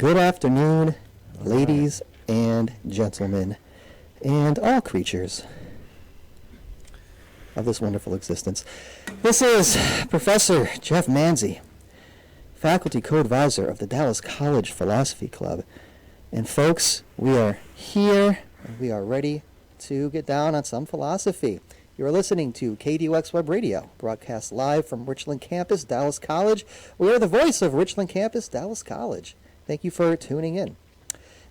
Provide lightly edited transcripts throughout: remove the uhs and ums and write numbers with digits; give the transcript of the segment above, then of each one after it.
Good afternoon, ladies and gentlemen, and all creatures of this wonderful existence. This is Professor Jeff Manzi, Faculty Co-Advisor of the Dallas College Philosophy Club. And folks, we are here, and we are ready to get down on some philosophy. You are listening to KDUX Web Radio, broadcast live from Richland Campus, Dallas College. We are the voice of Richland Campus, Dallas College. Thank you for tuning in.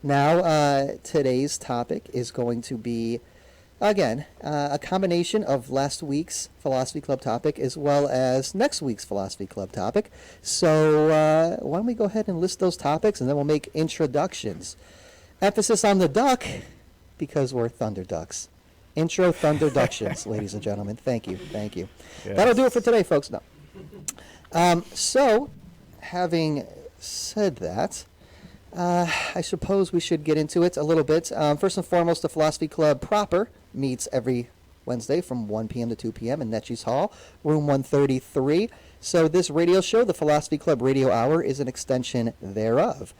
Now, today's topic is going to be, again, a combination of last week's Philosophy Club topic as well as next week's Philosophy Club topic. So why don't we go ahead and list those topics, and then we'll make introductions. Emphasis on the duck, because we're Thunder Ducks. Intro Thunderductions, ladies and gentlemen. Thank you. Thank you. Yes. That'll do it for today, folks. No. So, having said that, I suppose we should get into it a little bit. First and foremost, the Philosophy Club proper meets every Wednesday from 1 p.m. to 2 p.m. in Netchie's Hall, room 133. So this radio show, the Philosophy Club Radio Hour, is an extension thereof.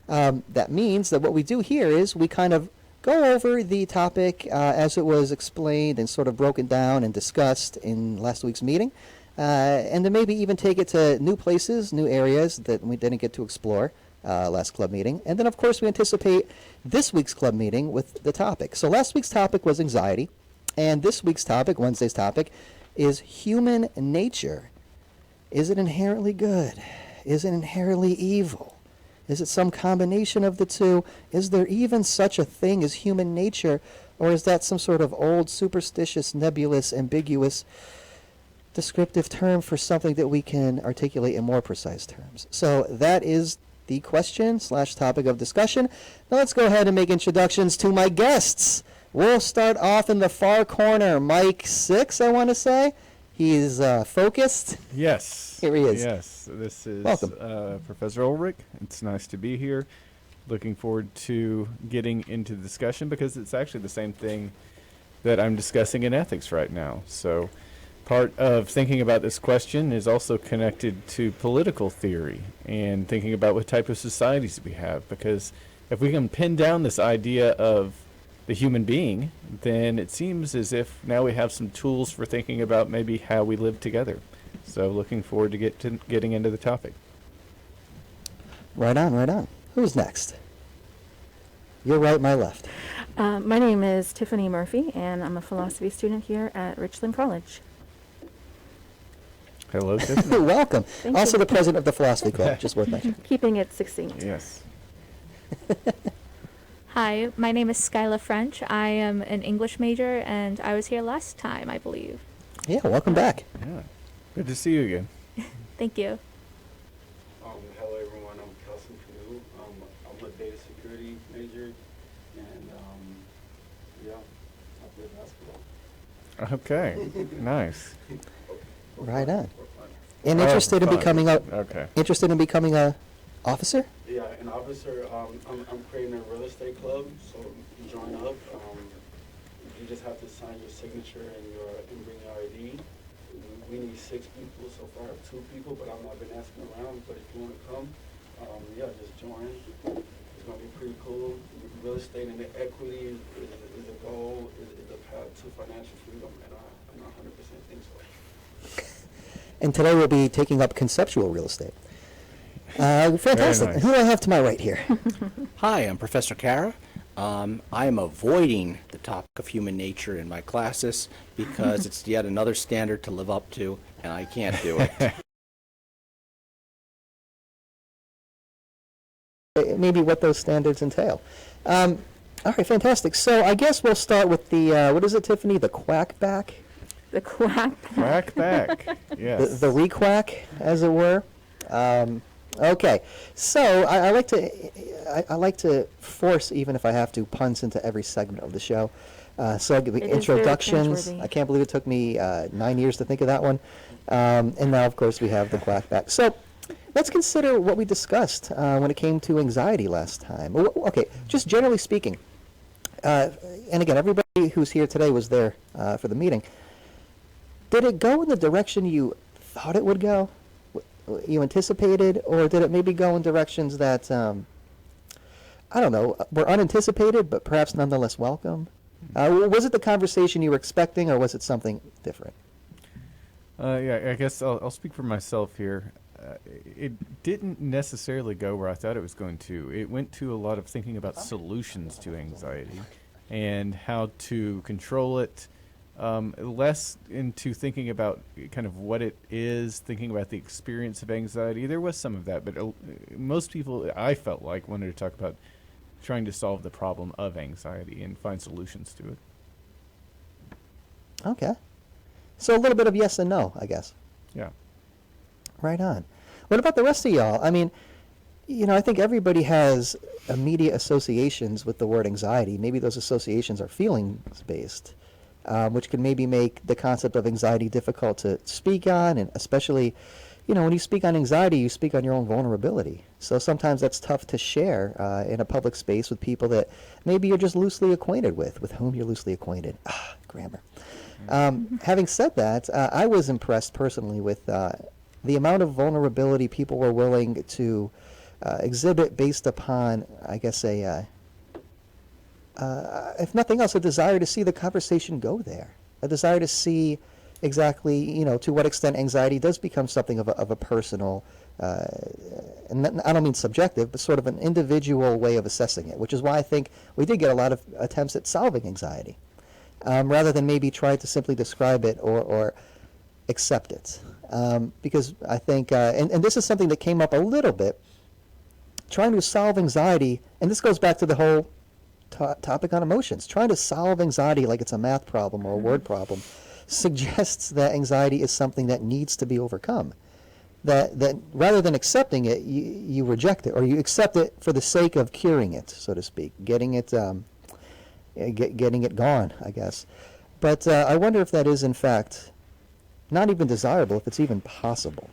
That means that what we do here is we kind of go over the topic as it was explained and sort of broken down and discussed in last week's meeting, and then maybe even take it to new places, new areas that we didn't get to explore last club meeting. And then, of course, we anticipate this week's club meeting with the topic. So last week's topic was anxiety, and this week's topic, Wednesday's topic, is human nature. Is it inherently good? Is it inherently evil? Is it some combination of the two? Is there even such a thing as human nature? Or is that some sort of old, superstitious, nebulous, ambiguous, descriptive term for something that we can articulate in more precise terms? So that is the question / topic of discussion. Now let's go ahead and make introductions to my guests. We'll start off in the far corner. Mike 6, I want to say. He's focused. Yes. Here he is. Yes. This is Welcome. Professor Ulrich. It's nice to be here. Looking forward to getting into the discussion because it's actually the same thing that I'm discussing in ethics right now. So part of thinking about this question is also connected to political theory and thinking about what type of societies we have. Because if we can pin down this idea of the human being, then it seems as if now we have some tools for thinking about maybe how we live together. So looking forward to getting into the topic. Right on, right on. Who's next? Your right, my left. My name is Tiffany Murphy, and I'm a philosophy student here at Richland College. Hello, Tiffany. Welcome. Thank Also you. the president of the Philosophy Club, just worth mentioning. Keeping it succinct. Yes. Hi, my name is Skyla French. I am an English major, and I was here last time, I believe. Yeah, welcome back. Yeah. Good to see you again. Thank you. Hello everyone, I'm Kelson Canoe. I'm a data security major, and yeah, I play basketball. Okay. Nice. Right on. And interested in fun. becoming a Okay. officer? Yeah, an officer. I'm creating a real estate club, so join up. You just have to sign your signature and bring your ID. We need 6 people. So far, I have 2 people, but I've not been asking around. But if you want to come, yeah, just join. It's gonna be pretty cool. Real estate and the equity is a goal, is the path to financial freedom, and I 100% think so. And today we'll be taking up conceptual real estate. Fantastic. Very nice. Who do I have to my right here? Hi, I'm Professor Kara. I am avoiding the topic of human nature in my classes because it's yet another standard to live up to, and I can't do it. Maybe what those standards entail. All right, fantastic. So I guess we'll start with the, what is it, Tiffany? The quackback? The quack. Quack back. Yes. The re-quack, as it were. Okay, so I like to force, even if I have to, puns into every segment of the show. So I'll give It is very introductions. cringeworthy. I can't believe it took me 9 years to think of that one. And now, of course, we have the quack back. So let's consider what we discussed when it came to anxiety last time. Okay, just generally speaking, and again, everybody who's here today was there for the meeting. Did it go in the direction you thought it would go? You anticipated, or did it maybe go in directions that I don't know, were unanticipated, but perhaps nonetheless welcome? Was it the conversation you were expecting, or was it something different? Yeah, I guess I'll speak for myself here. It didn't necessarily go where I thought it was going to. It went to a lot of thinking about solutions to anxiety and how to control it, less into thinking about kind of what it is, thinking about the experience of anxiety. There was some of that, but most people, I felt like, wanted to talk about trying to solve the problem of anxiety and find solutions to it. Okay. So a little bit of yes and no, I guess. Yeah. Right on. What about the rest of y'all? I mean, I think everybody has immediate associations with the word anxiety. Maybe those associations are feelings-based, which can maybe make the concept of anxiety difficult to speak on, and especially, when you speak on anxiety, you speak on your own vulnerability. So sometimes that's tough to share in a public space with people that maybe you're just loosely acquainted with whom you're loosely acquainted. Grammar. Having said that, I was impressed personally with the amount of vulnerability people were willing to exhibit based upon, I guess, if nothing else, a desire to see the conversation go there, a desire to see exactly, to what extent anxiety does become something of a personal, and I don't mean subjective, but sort of an individual way of assessing it, which is why I think we did get a lot of attempts at solving anxiety, rather than maybe try to simply describe it or accept it. Because I think, and this is something that came up a little bit, trying to solve anxiety, and this goes back to the whole topic on emotions, trying to solve anxiety like it's a math problem or a word problem suggests that anxiety is something that needs to be overcome. That rather than accepting it, you reject it, or you accept it for the sake of curing it, so to speak, getting it gone, I guess. But I wonder if that is, in fact, not even desirable, if it's even possible.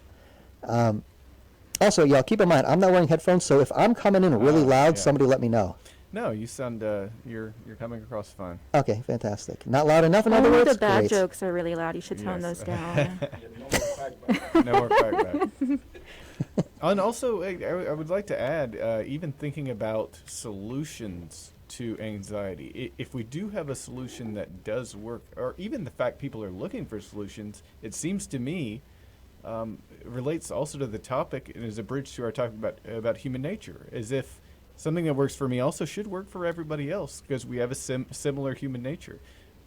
Also, y'all, keep in mind, I'm not wearing headphones, so if I'm coming in really loud, yeah. somebody let me know. No, you sound you're coming across fine. Okay, fantastic. Not loud enough, in other Only words? the bad Great. jokes are really loud. You should tone Yes. those down. No more crackback. And also, I would like to add, even thinking about solutions to anxiety. If we do have a solution that does work, or even the fact people are looking for solutions, it seems to me relates also to the topic and is a bridge to our talk about human nature, as if something that works for me also should work for everybody else, because we have a similar human nature.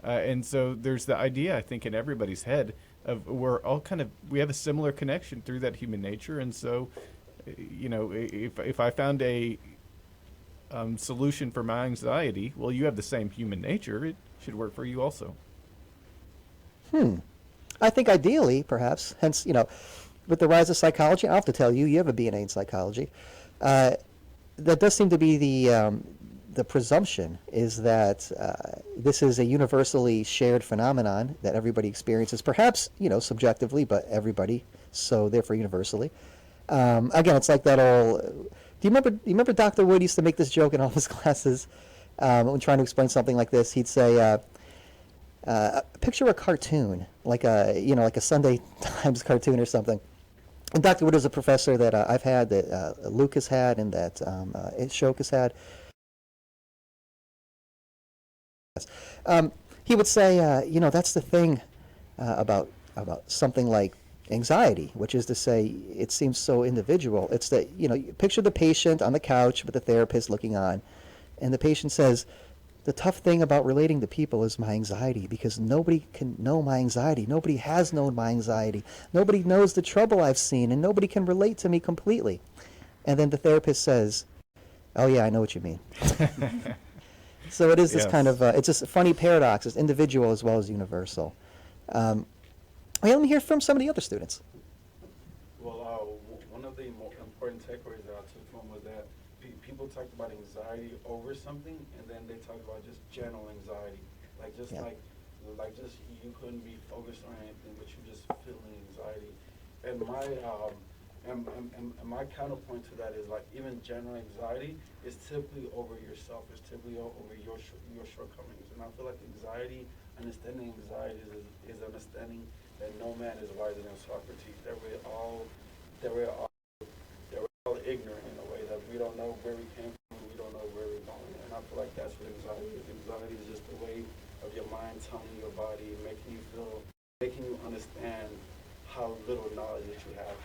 And so there's the idea, I think, in everybody's head of we have a similar connection through that human nature. And so, if I found a solution for my anxiety, well, you have the same human nature. It should work for you also. I think ideally, perhaps, hence, with the rise of psychology, I'll have to tell you, you have a B&A in psychology. That does seem to be the presumption, is that this is a universally shared phenomenon that everybody experiences, perhaps, subjectively, but everybody, so therefore universally. Again, it's like that all... Do you remember Dr. Wood used to make this joke in all his classes when trying to explain something like this? He'd say, picture a cartoon, like a Sunday Times cartoon or something. And Dr. Wood is a professor that I've had, that Luke has had, and that Shok has had. He would say, that's the thing about something like anxiety, which is to say, it seems so individual. It's that, you picture the patient on the couch with the therapist looking on, and the patient says, the tough thing about relating to people is my anxiety, because nobody can know my anxiety. Nobody has known my anxiety. Nobody knows the trouble I've seen, and nobody can relate to me completely. And then the therapist says, oh yeah, I know what you mean. So it is this kind of, it's just a funny paradox. It's individual as well as universal. Let me hear from some of the other students. Well, one of the more important takeaways that I took from was that people talked about anxiety over something, and then they talked about just general anxiety, like just you couldn't be focused on anything, but you just feeling anxiety. And my counterpoint to that is, like, even general anxiety is typically over yourself. It's typically over your shortcomings. And I feel like understanding anxiety is understanding that no man is wiser than Socrates. That we're all ignorant in a way, that we don't know where we came from, we don't know where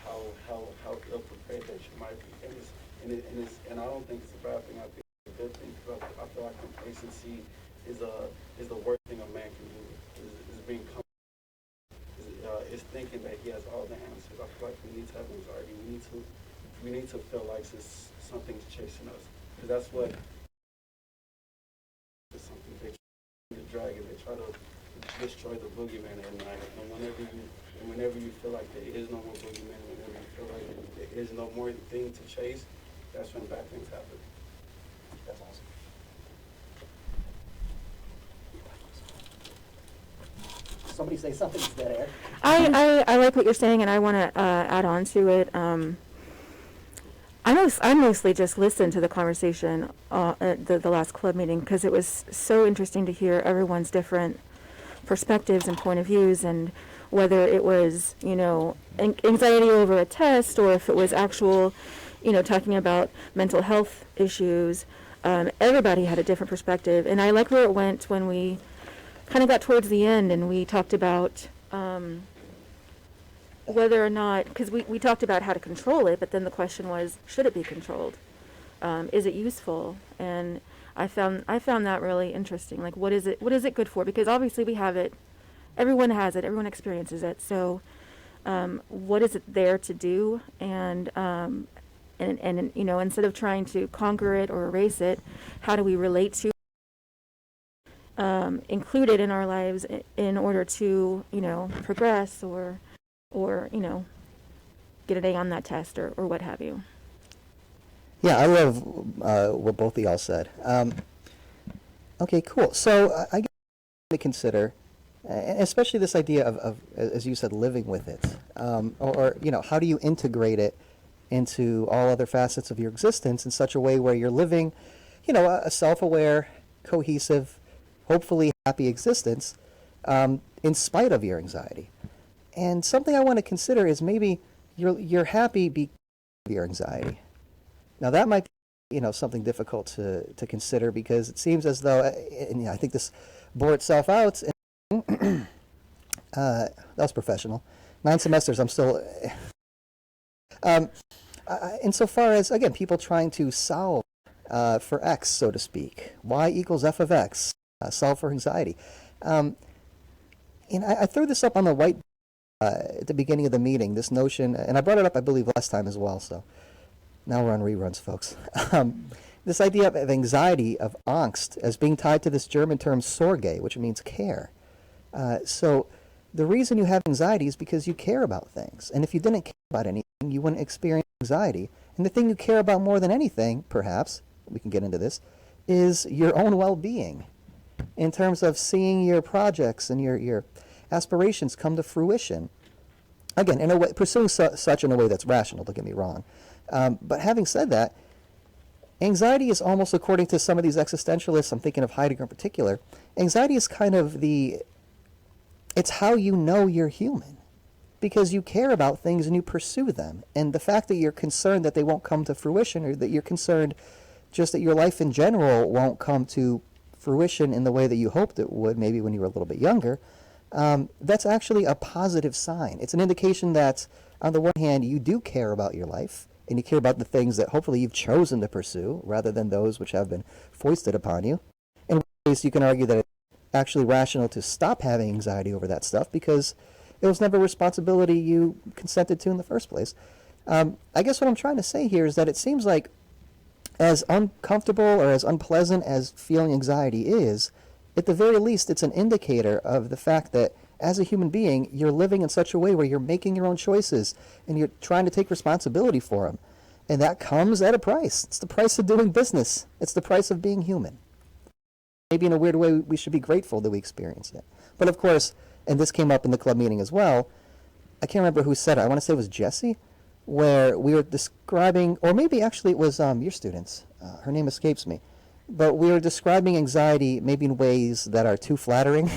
how ill prepared that you might be. And I don't think it's a bad thing. I think it's a good thing, because I feel like complacency is the worst thing a man can do. Is being is thinking that he has all the answers. I feel like we need to have anxiety. We need to feel like something's chasing us, because that's what is something. They try to drag it. They try to destroy the boogeyman at night. And whenever you feel like there is no more boogeyman, whenever you feel like there is no more thing to chase, that's when bad things happen. That's awesome. Somebody say something, it's dead air. I like what you're saying, and I want to add on to it. I mostly just listened to the conversation at the last club meeting, because it was so interesting to hear everyone's different perspectives and point of views, and whether it was, anxiety over a test, or if it was actual, talking about mental health issues. Everybody had a different perspective, and I like where it went when we kind of got towards the end and we talked about whether or not, because we talked about how to control it, but then the question was, should it be controlled? Is it useful? And I found that really interesting. Like, what is it good for? Because obviously we have it, everyone has it, everyone experiences it. So what is it there to do? And instead of trying to conquer it or erase it, how do we relate to include it in our lives in order to, progress or get an A on that test or what have you. Yeah, I love what both of y'all said. Okay, cool. So I get to consider, especially this idea of, as you said, living with it, or how do you integrate it into all other facets of your existence in such a way where you're living, a self-aware, cohesive, hopefully happy existence in spite of your anxiety. And something I want to consider is maybe you're happy because of your anxiety. Now that might be something difficult to consider, because it seems as though, and I think this bore itself out. That was professional. 9 semesters, I'm still. Insofar as, again, people trying to solve for X, so to speak, Y equals F of X. Solve for anxiety. And I threw this up on the white at the beginning of the meeting, this notion, and I brought it up, I believe, last time as well, so now we're on reruns, folks. This idea of anxiety, of Angst, as being tied to this German term Sorge, which means care. So the reason you have anxiety is because you care about things. And if you didn't care about anything, you wouldn't experience anxiety. And the thing you care about more than anything, perhaps, we can get into this, is your own well-being, in terms of seeing your projects and your aspirations come to fruition. Again, in a way, pursuing such in a way that's rational, don't get me wrong. But having said that, anxiety is almost, according to some of these existentialists, I'm thinking of Heidegger in particular, anxiety is kind of it's how you know you're human. Because you care about things and you pursue them. And the fact that you're concerned that they won't come to fruition, or that you're concerned just that your life in general won't come to fruition in the way that you hoped it would, maybe when you were a little bit younger, that's actually a positive sign. It's an indication that, on the one hand, you do care about your life, and you care about the things that hopefully you've chosen to pursue, rather than those which have been foisted upon you. In which case, you can argue that it's actually rational to stop having anxiety over that stuff, because it was never a responsibility you consented to in the first place. I guess what I'm trying to say here is that it seems like, as uncomfortable or as unpleasant as feeling anxiety is, at the very least, it's an indicator of the fact that, as a human being, you're living in such a way where you're making your own choices and you're trying to take responsibility for them. And that comes at a price. It's the price of doing business. It's the price of being human. Maybe in a weird way, we should be grateful that we experience it. But of course, and this came up in the club meeting as well, I can't remember who said it. I want to say it was Jesse, where we were describing, or maybe actually it was your students. Her name escapes me. But we were describing anxiety maybe in ways that are too flattering.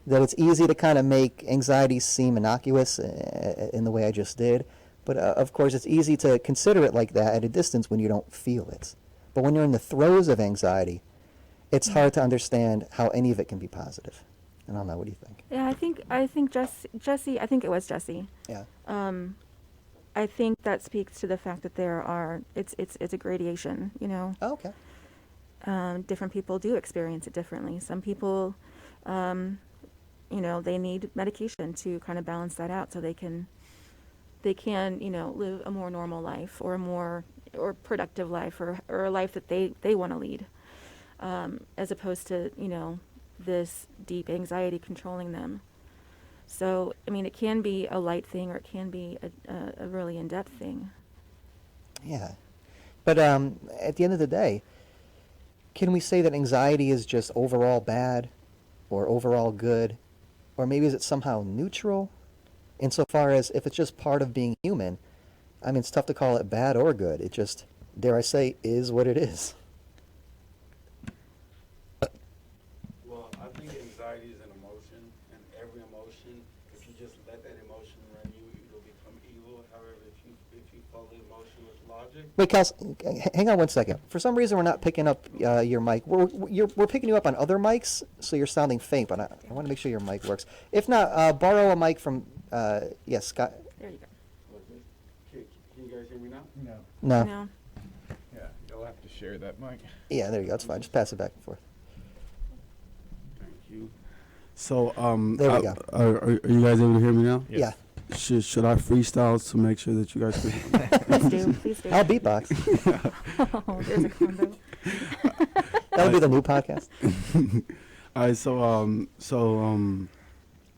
That it's easy to kind of make anxiety seem innocuous in the way I just did. But of course, it's easy to consider it like that at a distance when you don't feel it. But when you're in the throes of anxiety, it's hard to understand how any of it can be positive. I don't know. What do you think? Yeah, I think Jesse. I think it was Jesse. Yeah. I think that speaks to the fact that it's a gradation. You know, Oh, okay. different people do experience it differently. Some people, they need medication to kind of balance that out so they can, live a more normal life or or productive life or a life that they want to lead, as opposed to, this deep anxiety controlling them. So, I mean, it can be a light thing or it can be a really in-depth thing. Yeah. But at the end of the day, can we say that anxiety is just overall bad or overall good? Or maybe is it somehow neutral? Insofar as if it's just part of being human, I mean, it's tough to call it bad or good. It just, dare I say, is what it is. Well, I think anxiety is an emotion, and every emotion, if you just let that emotion run you, it'll become evil. However, if you follow the emotion with logic. Wait, Kels, hang on one second. For some reason, we're not picking up your mic. We're picking you up on other mics, so you're sounding faint, but I want to make sure your mic works. If not, borrow a mic from, Scott. There you go. Can you guys hear me now? No. No. Yeah, you'll have to share that mic. Yeah, there you go. It's fine. Just pass it back and forth. Thank you. So, There we go. Are you guys able to hear me now? Yes. Should I freestyle to make sure that you guys can? Please do. I'll beatbox. Oh, there's a combo. That'll be the new podcast. All right.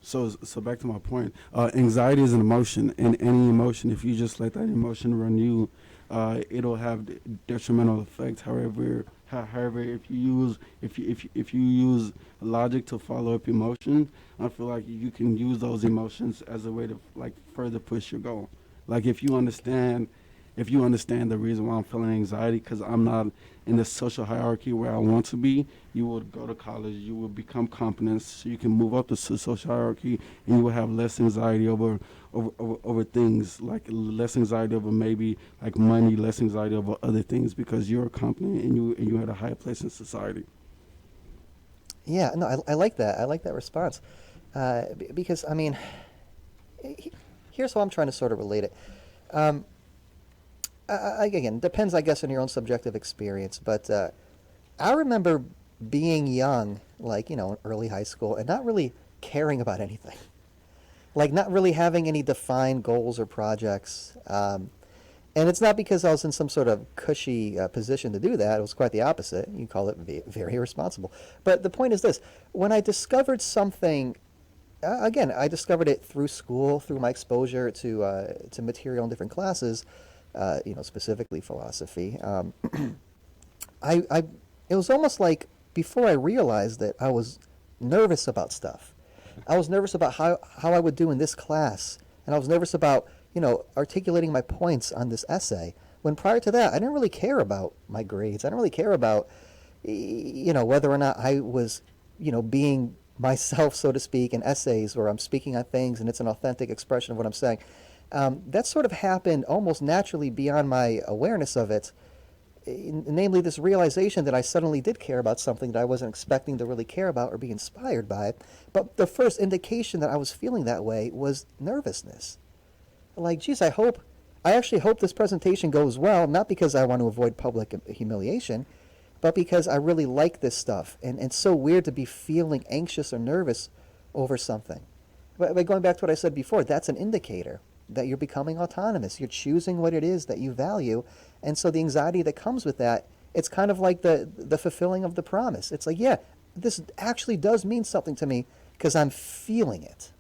So back to my point. Anxiety is an emotion, and any emotion, if you just let that emotion run you, it'll have detrimental effects. However, if you use logic to follow up emotion, I feel like you can use those emotions as a way to further push your goal. Like if you understand the reason why I'm feeling anxiety, because I'm not in the social hierarchy where I want to be, you would go to college, you will become competent, so you can move up the social hierarchy, and you will have less anxiety over things, like less anxiety over maybe like money, less anxiety over other things, because you're competent and you at a higher place in society. Yeah, no, I like that. I like that response. Because, I mean, here's how I'm trying to sort of relate it. Again, depends, I guess, on your own subjective experience, but I remember being young, in early high school, and not really caring about anything. Like, not really having any defined goals or projects. And it's not because I was in some sort of cushy position to do that. It was quite the opposite. You call it very irresponsible. But the point is this. When I discovered something, again, I discovered it through school, through my exposure to material in different classes, specifically philosophy. It was almost like before I realized that I was nervous about stuff. I was nervous about how I would do in this class. And I was nervous about articulating my points on this essay, when prior to that, I didn't really care about my grades. I didn't really care about, whether or not I was, being myself, so to speak, in essays where I'm speaking on things and it's an authentic expression of what I'm saying. That sort of happened almost naturally beyond my awareness of it, namely this realization that I suddenly did care about something that I wasn't expecting to really care about or be inspired by. But the first indication that I was feeling that way was nervousness. Like, geez, I actually hope this presentation goes well, not because I want to avoid public humiliation, but because I really like this stuff. And it's so weird to be feeling anxious or nervous over something. But going back to what I said before, that's an indicator that you're becoming autonomous. You're choosing what it is that you value. And so the anxiety that comes with that, it's kind of like the fulfilling of the promise. It's like, yeah, this actually does mean something to me because I'm feeling it,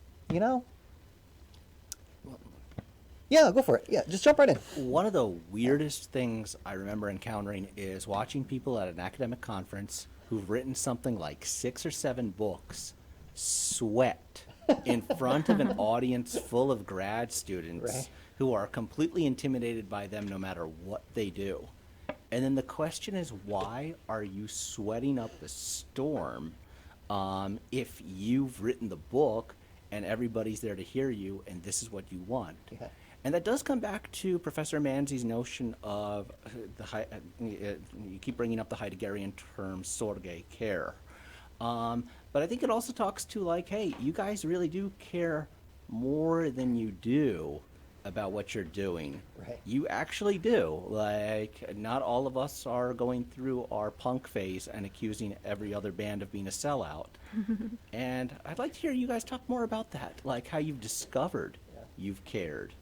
Yeah, go for it. Yeah, just jump right in. One of the weirdest things I remember encountering is watching people at an academic conference who've written something like 6 or 7 books sweat in front of an audience full of grad students Right. who are completely intimidated by them no matter what they do. And then the question is, why are you sweating up the storm if you've written the book and everybody's there to hear you and this is what you want? Yeah. And that does come back to Professor Manzi's notion of you keep bringing up the Heideggerian term sorge, care. But I think it also talks to like, hey, you guys really do care more than you do about what you're doing. Right. You actually do. Like, not all of us are going through our punk phase and accusing every other band of being a sellout. And I'd like to hear you guys talk more about that, like how you've discovered you've cared.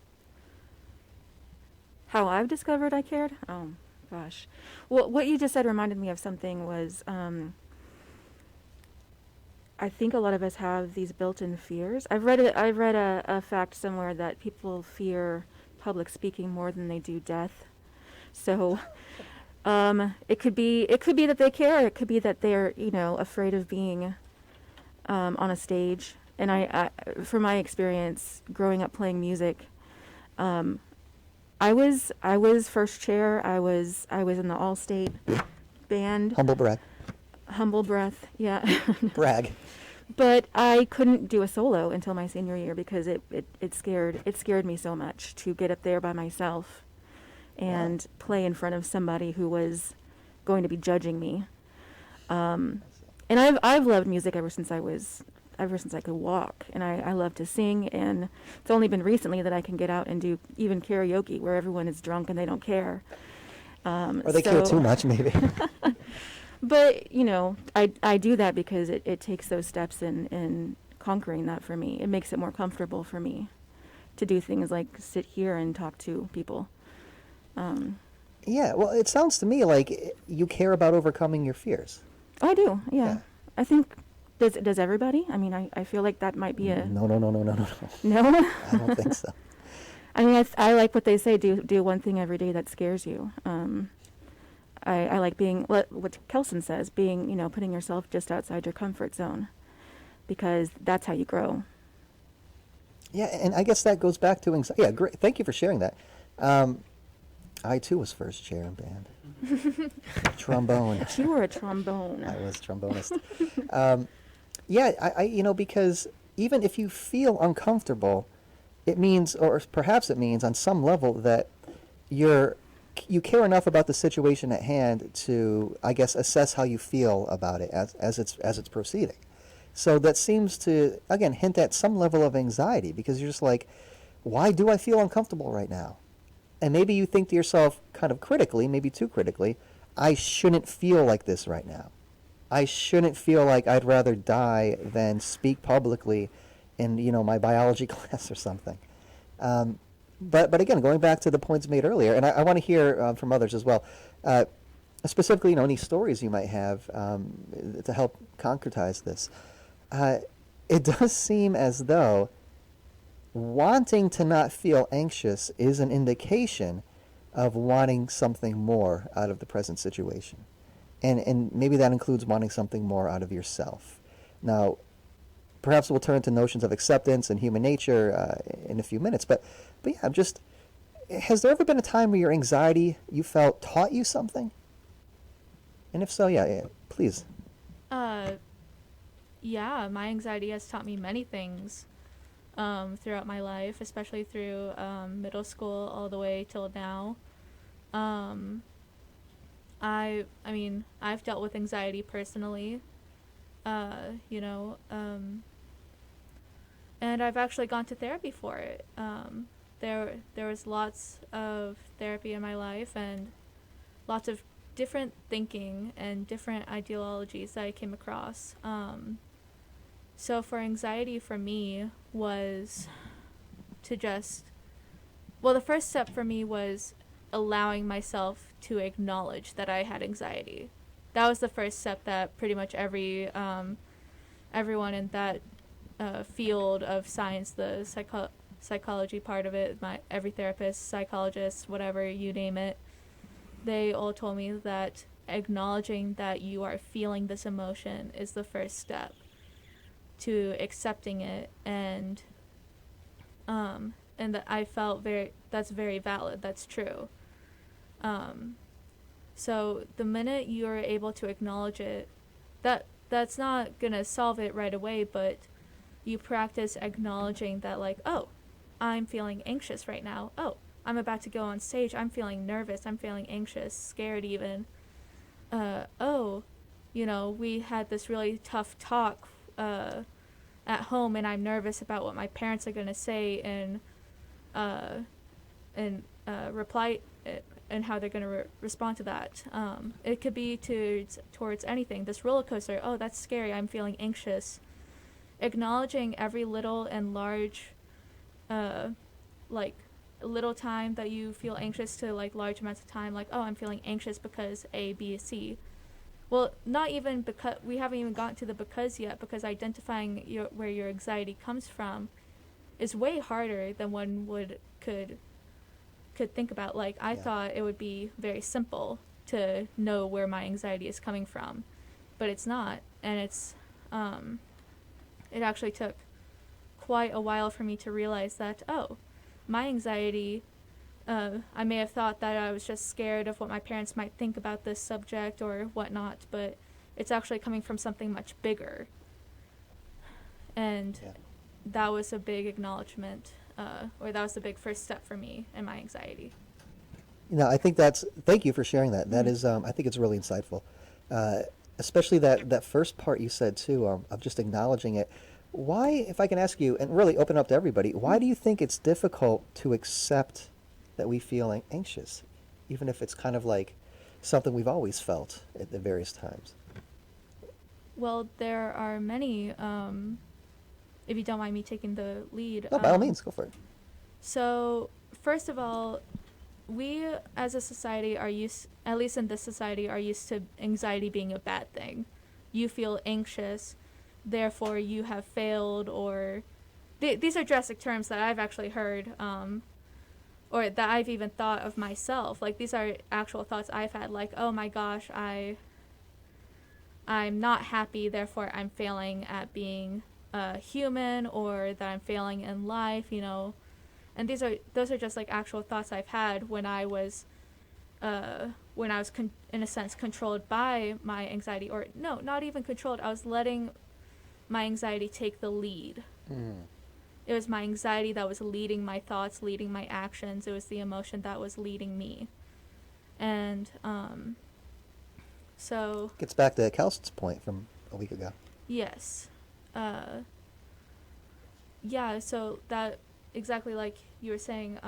How I've discovered I cared? Oh, gosh. Well, what you just said reminded me of something was, I think a lot of us have these built-in fears. I've read a fact somewhere that people fear public speaking more than they do death. So, it could be that they care. It could be that they're, afraid of being on a stage. And I, from my experience growing up playing music, I was first chair. I was in the all-state band. Humble breath, yeah. Brag. But I couldn't do a solo until my senior year because it scared me so much to get up there by myself and play in front of somebody who was going to be judging me. And I've loved music ever since I could walk, and I love to sing, and it's only been recently that I can get out and do even karaoke where everyone is drunk and they don't care. Or they care too much, maybe. But, I do that because it takes those steps in conquering that for me. It makes it more comfortable for me to do things like sit here and talk to people. Yeah, well, it sounds to me like you care about overcoming your fears. Oh, I do, yeah. Yeah. I think, does everybody? I mean, I feel like that might be a... No. No? I don't think so. I mean, I like what they say, do one thing every day that scares you. I like being, what Kelson says, being, putting yourself just outside your comfort zone, because that's how you grow. Yeah, and I guess that goes back to anxiety. Yeah, great. Thank you for sharing that. I, too, was first chair in band. Trombone. You were a trombone. I was trombonist. I because even if you feel uncomfortable, it means, or perhaps it means on some level, that you care enough about the situation at hand to, I guess, assess how you feel about it as it's proceeding. So that seems to, again, hint at some level of anxiety, because you're just like, why do I feel uncomfortable right now? And maybe you think to yourself, kind of critically, maybe too critically, I shouldn't feel like this right now. I shouldn't feel like I'd rather die than speak publicly in, my biology class or something. But again, going back to the points made earlier, and I want to hear from others as well, specifically, any stories you might have to help concretize this. It does seem as though wanting to not feel anxious is an indication of wanting something more out of the present situation. And maybe that includes wanting something more out of yourself. Now, perhaps we'll turn to notions of acceptance and human nature in a few minutes, but yeah, has there ever been a time where your anxiety, you felt, taught you something? And if so, yeah, please. Yeah, my anxiety has taught me many things throughout my life, especially through middle school all the way till now. I mean, I've dealt with anxiety personally, and I've actually gone to therapy for it. There was lots of therapy in my life and lots of different thinking and different ideologies that I came across. So for anxiety for me was to the first step for me was allowing myself to acknowledge that I had anxiety. That was the first step that pretty much everyone in that field of science, the psychology part of it, every therapist, psychologist, whatever, you name it, they all told me that acknowledging that you are feeling this emotion is the first step to accepting it, and that I felt that's very valid, that's true. So the minute you're able to acknowledge it, that's not gonna solve it right away, but you practice acknowledging that, like, oh, I'm feeling anxious right now. Oh, I'm about to go on stage. I'm feeling nervous. I'm feeling anxious, scared even. We had this really tough talk at home and I'm nervous about what my parents are going to say and reply and how they're going to respond to that. It could be towards anything. This roller coaster, oh, that's scary, I'm feeling anxious. Acknowledging every little and large, like, little time that you feel anxious to, like, large amounts of time, like, oh, I'm feeling anxious because A, B, C. Well, not even because, we haven't even gotten to the because yet, because identifying where your anxiety comes from is way harder than one could think about. Like, I thought it would be very simple to know where my anxiety is coming from, but it's not, and it actually took quite a while for me to realize that, oh, my anxiety, I may have thought that I was just scared of what my parents might think about this subject or whatnot, but it's actually coming from something much bigger. And that was a big acknowledgement, or that was the big first step for me in my anxiety. I think thank you for sharing that. That is, I think it's really insightful. Especially that first part you said too, of just acknowledging it. Why, if I can ask you, and really open up to everybody, why do you think it's difficult to accept that we feel anxious, even if it's kind of like something we've always felt at the various times? Well, there are many, if you don't mind me taking the lead. No, by all means, go for it. So, first of all, we as a society are at least in this society, are used to anxiety being a bad thing. You feel anxious, therefore you have failed, or these are drastic terms that I've actually heard, or that I've even thought of myself. Like, these are actual thoughts I've had, like, oh my gosh, I'm not happy, therefore I'm failing at being human, or that I'm failing in life, And those are just like actual thoughts I've had when I was in a sense controlled by my anxiety, or no, not even controlled. I was letting my anxiety take the lead. It was my anxiety that was leading my thoughts, leading my actions. It was the emotion that was leading me. And so Gets back to Kelsey's point from a week ago. yes. Yeah, so that, exactly like you were saying,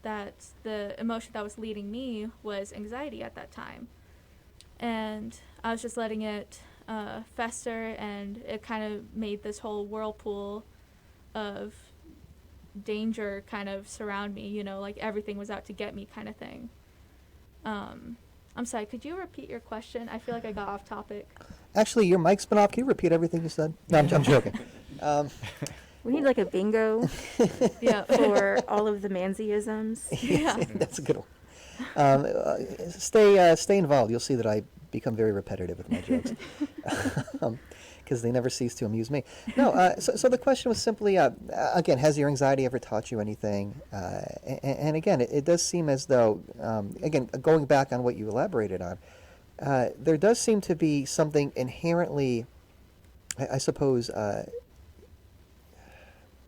that the emotion that was leading me was anxiety at that time. And I was just letting it fester, and it kind of made this whole whirlpool of danger kind of surround me, like everything was out to get me kind of thing. I'm sorry, could you repeat your question? I feel like I got off topic. Actually, your mic's been off. Can you repeat everything you said? No, I'm joking. We need like a bingo Yeah. for all of the Manzi-isms. Yeah. That's a good one. Stay involved. You'll see that I become very repetitive with my jokes, because they never cease to amuse me. No, so the question was simply, again, has your anxiety ever taught you anything? And again, it does seem as though, again, going back on what you elaborated on, there does seem to be something inherently, I suppose,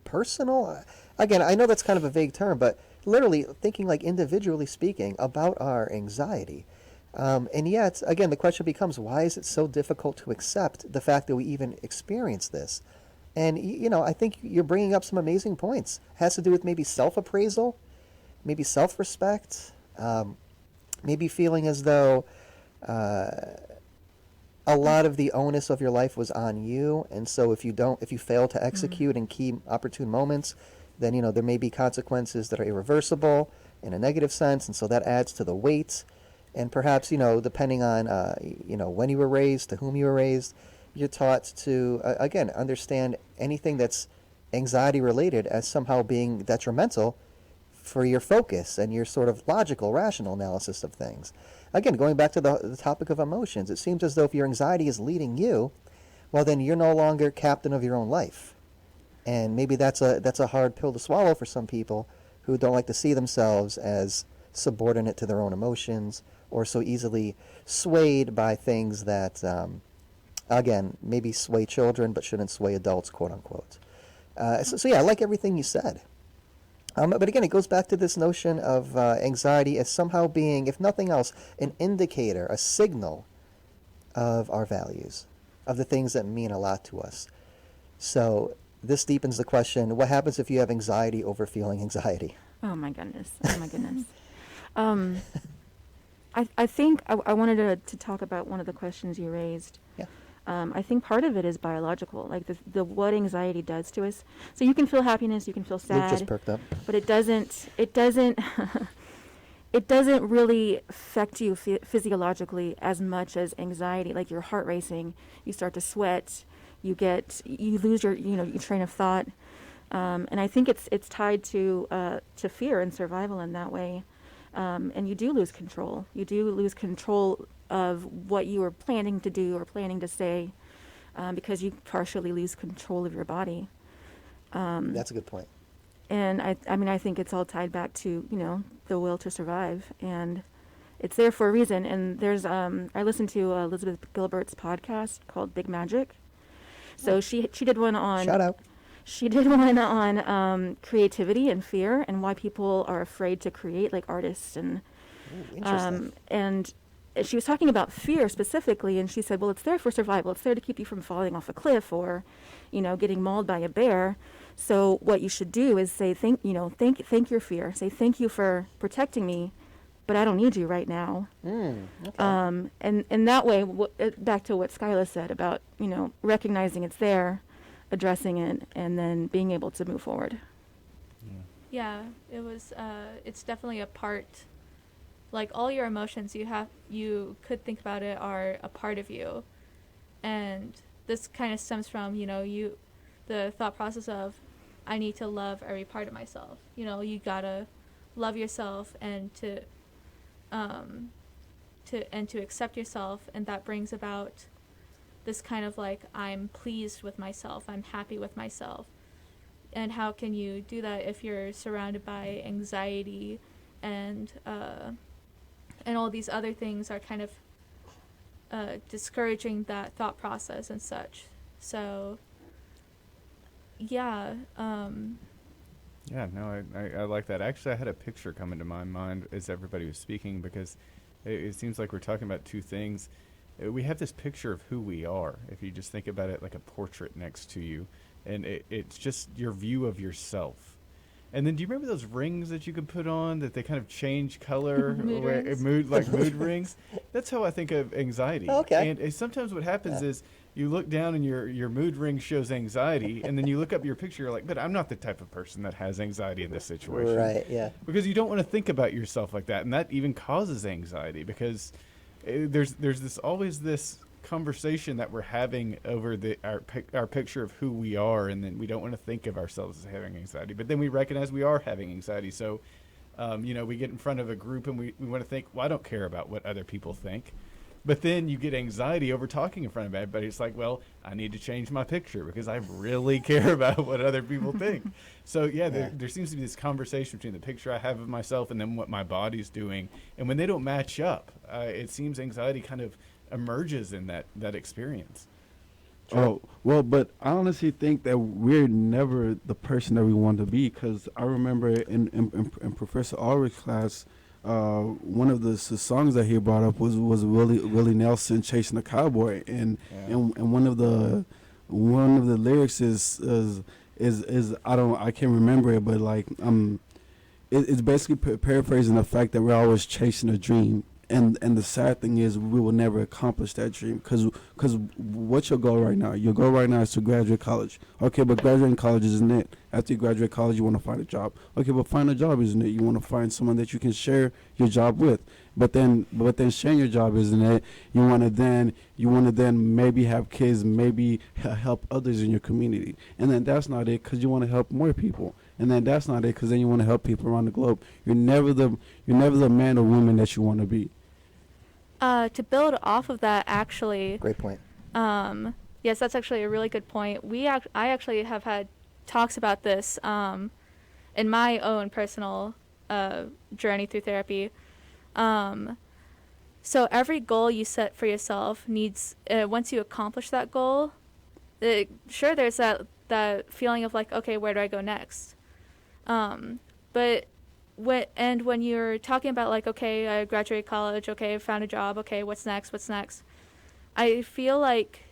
personal. Again, I know that's kind of a vague term, but literally thinking like individually speaking about our anxiety. And yet, again, the question becomes, why is it so difficult to accept the fact that we even experience this? And, I think you're bringing up some amazing points. It has to do with maybe self-appraisal, maybe self-respect, maybe feeling as though a lot of the onus of your life was on you. And so if you fail to execute in key opportune moments, then, there may be consequences that are irreversible in a negative sense. And so that adds to the weight. And perhaps, depending on, when you were raised, to whom you were raised, you're taught to, again, understand anything that's anxiety related as somehow being detrimental for your focus and your sort of logical, rational analysis of things. Again, going back to the topic of emotions, it seems as though if your anxiety is leading you, well, then you're no longer captain of your own life. And maybe that's a hard pill to swallow for some people who don't like to see themselves as subordinate to their own emotions, or so easily swayed by things that, again, maybe sway children but shouldn't sway adults, quote unquote. So yeah, I like everything you said. But again, it goes back to this notion of anxiety as somehow being, if nothing else, an indicator, a signal of our values. of the things that mean a lot to us. So this deepens the question, what happens if you have anxiety over feeling anxiety? Oh my goodness. Oh my goodness. I think I wanted to talk about one of the questions you raised. Yeah. I think part of it is biological, like the what anxiety does to us. So you can feel happiness, you can feel sad. Luke just perked up. But it doesn't it doesn't really affect you physiologically as much as anxiety. Like your heart racing, you start to sweat, you lose your your train of thought, and I think it's tied to fear and survival in that way. And you do lose control. You do lose control of what you were planning to do or planning to say, because you partially lose control of your body. That's a good point. And I think it's all tied back to, the will to survive. And it's there for a reason. And there's, I listened to Elizabeth Gilbert's podcast called Big Magic. So she did one on... Shout out. She did one on creativity and fear and why people are afraid to create, like artists. And Ooh, interesting. and she was talking about fear specifically, and she said, well, it's there for survival. It's there to keep you from falling off a cliff or, getting mauled by a bear. So what you should do is say, thank your fear. Say, thank you for protecting me, but I don't need you right now. Okay. And that way, back to what Skyla said about, recognizing it's there, addressing it, and then being able to move forward. Yeah, it was. It's definitely a part. Like all your emotions, you could think about it are a part of you, and this kind of stems from the thought process of, I need to love every part of myself. You gotta love yourself and to accept yourself, and that brings about this kind of like, I'm pleased with myself, I'm happy with myself. And how can you do that if you're surrounded by anxiety and all these other things are kind of discouraging that thought process and such. So yeah. Yeah, no, I like that. Actually, I had a picture come into my mind as everybody was speaking, because it seems like we're talking about two things. We have this picture of who we are, if you just think about it like a portrait next to you, and it's just your view of yourself. And then do you remember those rings that you could put on that they kind of change color? Mood rings? That's how I think of anxiety. Okay. And sometimes what happens is you look down and your mood ring shows anxiety, and then you look up your picture, you're like, but I'm not the type of person that has anxiety in this situation. Right, yeah. Because you don't want to think about yourself like that, and that even causes anxiety, because there's always this conversation that we're having over our picture of who we are, and then we don't want to think of ourselves as having anxiety, but then we recognize we are having anxiety. So we get in front of a group and we want to think, well, I don't care about what other people think. But then you get anxiety over talking in front of everybody. It's like, well, I need to change my picture because I really care about what other people think. So, there seems to be this conversation between the picture I have of myself and then what my body's doing. And when they don't match up, it seems anxiety kind of emerges in that experience. Oh, well, but I honestly think that we're never the person that we want to be, because I remember in Professor Ulrich's class, one of the songs that he brought up was Willie Nelson, Chasing a Cowboy, and one of the lyrics is I can't remember it, but like it's basically paraphrasing the fact that we're always chasing a dream. And the sad thing is we will never accomplish that dream, because what's your goal right now? Your goal right now is to graduate college. Okay, but graduating college isn't it. After you graduate college, you want to find a job. Okay, but find a job isn't it. You want to find someone that you can share your job with. But then sharing your job isn't it. You want to then maybe have kids, maybe help others in your community. And then that's not it, because you want to help more people. And then that's not it, because then you want to help people around the globe. You're never the man or woman that you want to be. To build off of that, actually. Great point. Yes, that's actually a really good point. I actually have had talks about this in my own personal journey through therapy. So every goal you set for yourself needs, once you accomplish that goal, sure, there's that feeling of like, okay, where do I go next? But when you're talking about like, okay, I graduated college, okay, I found a job, okay, what's next? I feel like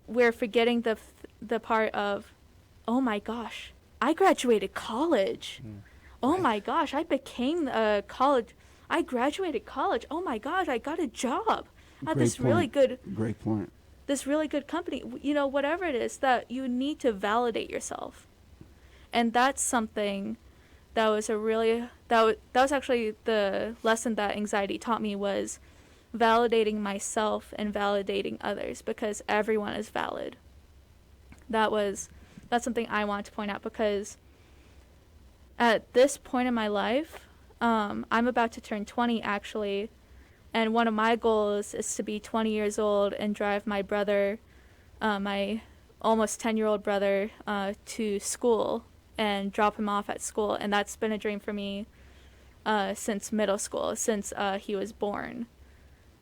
we're forgetting the part of, oh my gosh, I graduated college. Oh my gosh, I became a college. I graduated college. Oh my gosh, I got a job at this really good. Great point. This really good company. You know, whatever it is, that you need to validate yourself, and that's something that was that was actually the lesson that anxiety taught me, was validating myself and validating others, because everyone is valid. That's something I want to point out, because at this point in my life, I'm about to turn 20 actually, and one of my goals is to be 20 years old and drive my brother, my almost 10-year-old brother, to school and drop him off at school. And that's been a dream for me since middle school, since he was born.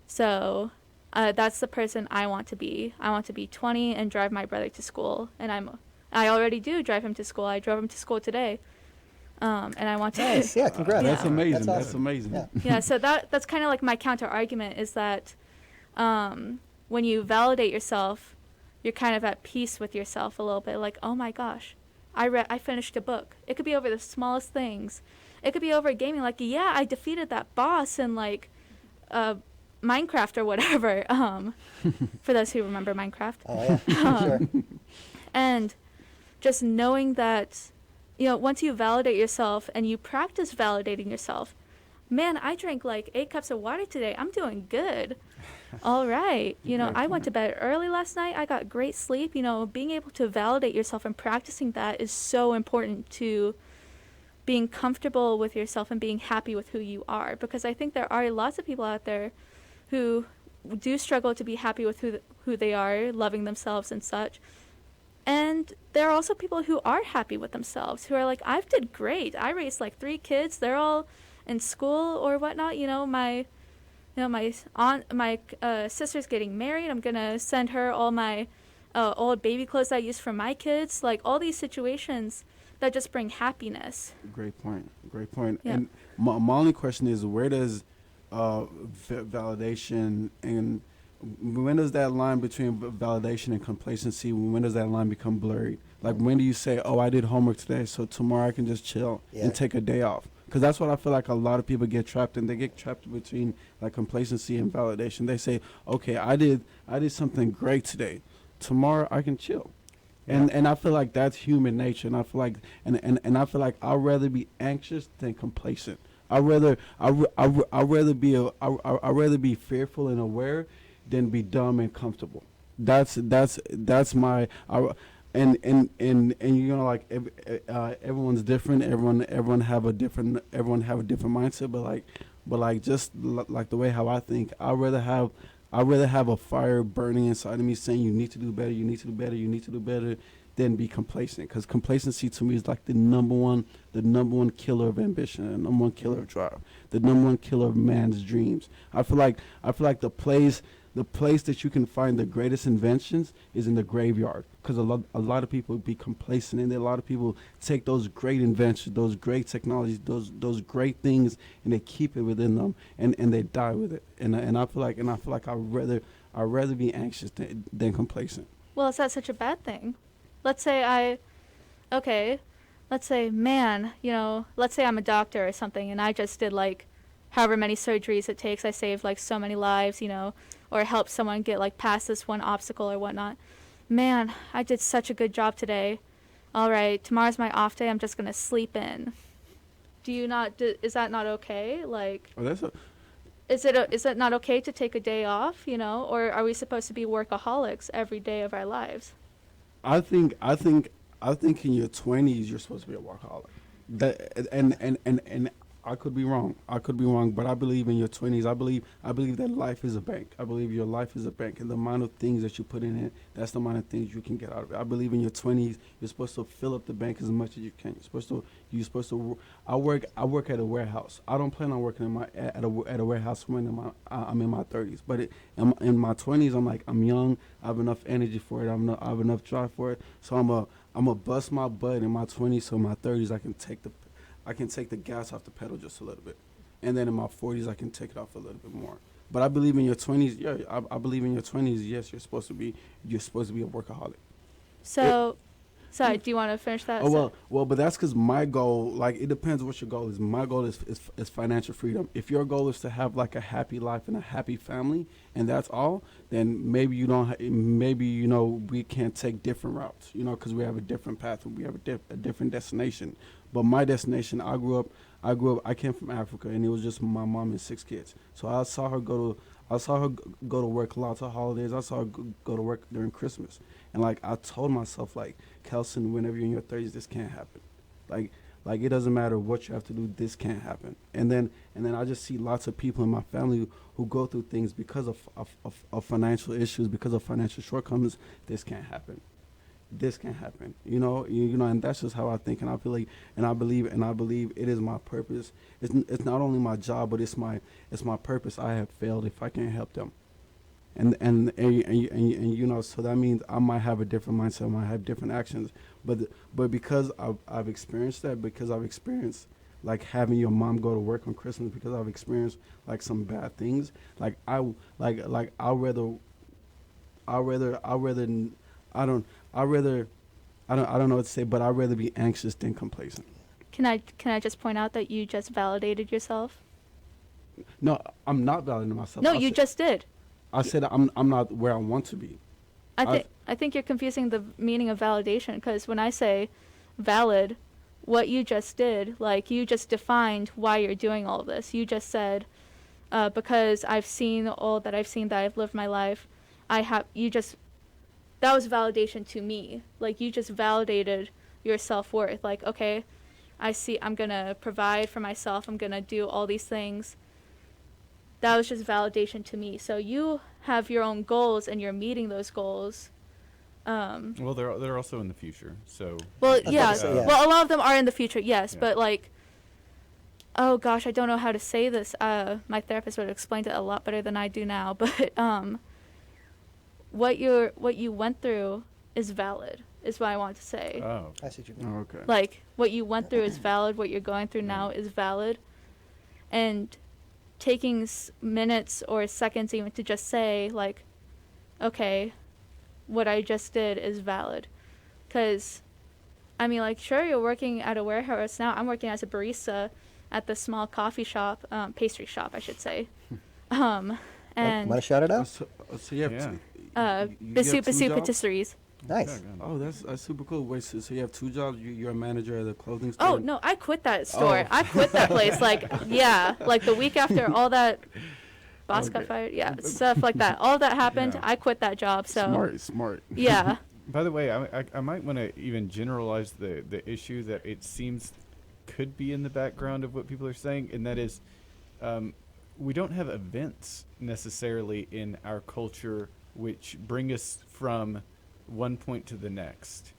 So that's the person I want to be. I want to be 20 and drive my brother to school. And I already do drive him to school. I drove him to school today. And I want to. Nice. Yeah, congrats. That's amazing. That's That's awesome. amazing. Yeah. Yeah, so that's kind of like my counter argument, is that when you validate yourself, you're kind of at peace with yourself a little bit. Like, oh my gosh, I finished a book. It could be over the smallest things. It could be over gaming. Like, yeah, I defeated that boss in like Minecraft or whatever. For those who remember Minecraft. Oh yeah. Sure. And just knowing that, you know, once you validate yourself and you practice validating yourself, man, I drank like 8 cups of water today. I'm doing good. All right. You know, I went to bed early last night. I got great sleep. You know, being able to validate yourself and practicing that is so important to being comfortable with yourself and being happy with who you are. Because I think there are lots of people out there who do struggle to be happy with who they are, loving themselves and such. And there are also people who are happy with themselves, who are like, I did great. I raised like 3 kids. They're all in school or whatnot. You know, my sister's getting married. I'm going to send her all my old baby clothes I used for my kids. Like, all these situations that just bring happiness. Great point. Great point. Yeah. And my only question is, where does validation and when does that line between validation and complacency, when does that line become blurry? Like, when do you say, oh, I did homework today, so tomorrow I can just chill and take a day off? Because that's what I feel like a lot of people get trapped in. They get trapped between like complacency and validation. They say, okay, I did something great today. Tomorrow I can chill. And I feel like that's human nature. And I feel like and I feel like I'd rather be anxious than complacent. I'd rather be fearful and aware than be dumb and comfortable. That's my and you know, like everyone's different. Everyone have a different mindset. But like just like the way how I think, I'd rather have a fire burning inside of me saying you need to do better, you need to do better, you need to do better, than be complacent. Because complacency to me is like the number one killer of ambition, the number one killer of drive, the number one killer of man's dreams. I feel like the place that you can find the greatest inventions is in the graveyard, because a lot of people be complacent, and a lot of people take those great inventions, those great technologies, those great things, and they keep it within them, and they die with it. And I feel like I'd rather be anxious than complacent. Well, is that such a bad thing? Let's say man, you know, let's say I'm a doctor or something, and I just did like however many surgeries it takes. I saved like so many lives, you know, or helped someone get like past this one obstacle or whatnot. Man, I did such a good job today. All right, tomorrow's my off day. I'm just gonna sleep in. Is that not okay? Like, is it not okay to take a day off? You know, or are we supposed to be workaholics every day of our lives? I think in your 20s you're supposed to be a workaholic. And I could be wrong. But I believe in your 20s. I believe that life is a bank. I believe your life is a bank, and the amount of things that you put in it, that's the amount of things you can get out of it. I believe in your 20s, you're supposed to fill up the bank as much as you can. You're supposed to. I work at a warehouse. I don't plan on working at a warehouse when I'm in my 30s. But in my 20s, I'm like, I'm young. I have enough energy for it. I have enough drive for it. So I'm a bust my butt in my 20s. So in my 30s, I can take the gas off the pedal just a little bit. And then in my 40s, I can take it off a little bit more. But I believe in your 20s. Yeah, I believe in your 20s. Yes, you're supposed to be a workaholic. So, sorry, do you want to finish that? Oh well, but that's because my goal, like, it depends what your goal is. My goal is financial freedom. If your goal is to have like a happy life and a happy family, and that's all, then maybe you don't. Maybe we can't take different routes. Because we have a different path and we have a different destination. But my destination, I came from Africa, and it was just my mom and 6 kids. So I saw her go to work lots of holidays. I saw her go to work during Christmas. And like I told myself, like, Kelson, whenever you're in your 30s, this can't happen. Like it doesn't matter what you have to do, this can't happen. And then I just see lots of people in my family who go through things because of financial issues, because of financial shortcomings. This can't happen. This can't happen. And that's just how I think, and I feel like, and I believe it is my purpose. It's not only my job, but it's my purpose. I have failed if I can't help them. And so that means I might have a different mindset, I might have different actions, but because I've experienced that, because I've experienced like having your mom go to work on Christmas, because I've experienced like some bad things, like I don't know what to say, but I'd rather be anxious than complacent. Can I just point out that you just validated yourself? No, I'm not validating myself. No, you just did. I said I'm not where I want to be. I think you're confusing the meaning of validation, because when I say valid, what you just did, like, you just defined why you're doing all of this. You just said, because I've seen all that I've seen, that I've lived my life, that was validation to me. Like, you just validated your self-worth. Like, okay, I see, I'm going to provide for myself, I'm going to do all these things. That was just validation to me. So you have your own goals, and you're meeting those goals. Well, they're also in the future. So. Well, yeah. Well, a lot of them are in the future, yes. Yeah. But like, oh gosh, I don't know how to say this. My therapist would have explained it a lot better than I do now. But what you went through is valid, is what I want to say. Oh. I see what you mean. Oh, okay. Like, what you went through is valid. What you're going through now is valid. And taking minutes or seconds even to just say, like, okay, what I just did is valid. Because, I mean, like, sure, you're working at a warehouse now. I'm working as a barista at the small coffee shop, pastry shop, I should say. And Want to shout it out? So you have Yeah. two jobs? Patisseries. Nice. Oh, that's super cool. Wait, so you have 2 jobs? You're a manager at a clothing store? Oh, no, I quit that store. Oh. I quit that place. Like, yeah, like the week after all that boss got Okay. fired. Yeah, stuff like that. All that happened, Yeah. I quit that job. So Smart. yeah. By the way, I might want to even generalize the issue that it seems could be in the background of what people are saying, and that is, we don't have events necessarily in our culture which bring us from one point to the next.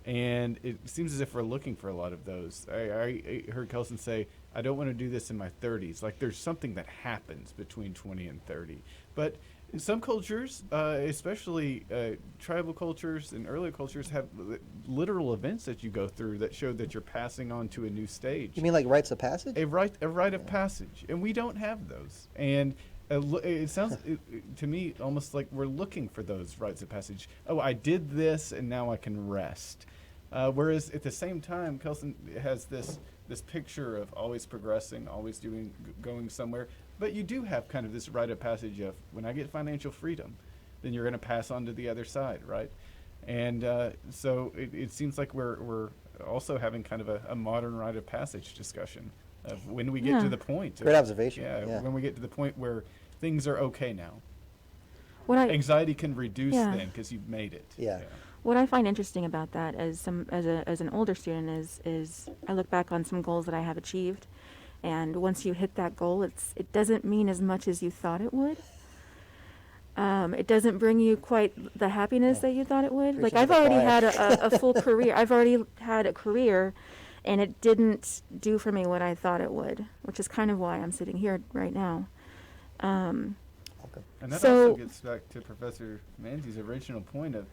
And it seems as if we're looking for a lot of those. I heard Kelson say, I don't want to do this in my 30s. Like, there's something that happens between 20 and 30. But in some cultures, especially tribal cultures and earlier cultures, have literal events that you go through that show that you're passing on to a new stage. You mean like rites of passage? A rite of passage. And we don't have those. And it sounds to me almost like we're looking for those rites of passage. Oh, I did this, and now I can rest. Whereas at the same time, Kelson has this picture of always progressing, always going somewhere. But you do have kind of this rite of passage of, when I get financial freedom, then you're going to pass on to the other side, right? And so it seems like we're also having kind of a modern rite of passage discussion of when we get to the point. Great observation. Yeah, when we get to the point where things are okay now. Anxiety can reduce then because you've made it. Yeah. What I find interesting about that as an older student is I look back on some goals that I have achieved, and once you hit that goal, it doesn't mean as much as you thought it would. It doesn't bring you quite the happiness that you thought it would. Like, I've already had a full career. I've already had a career, and it didn't do for me what I thought it would, which is kind of why I'm sitting here right now. And that So- also gets back to Professor Manzi's original point of,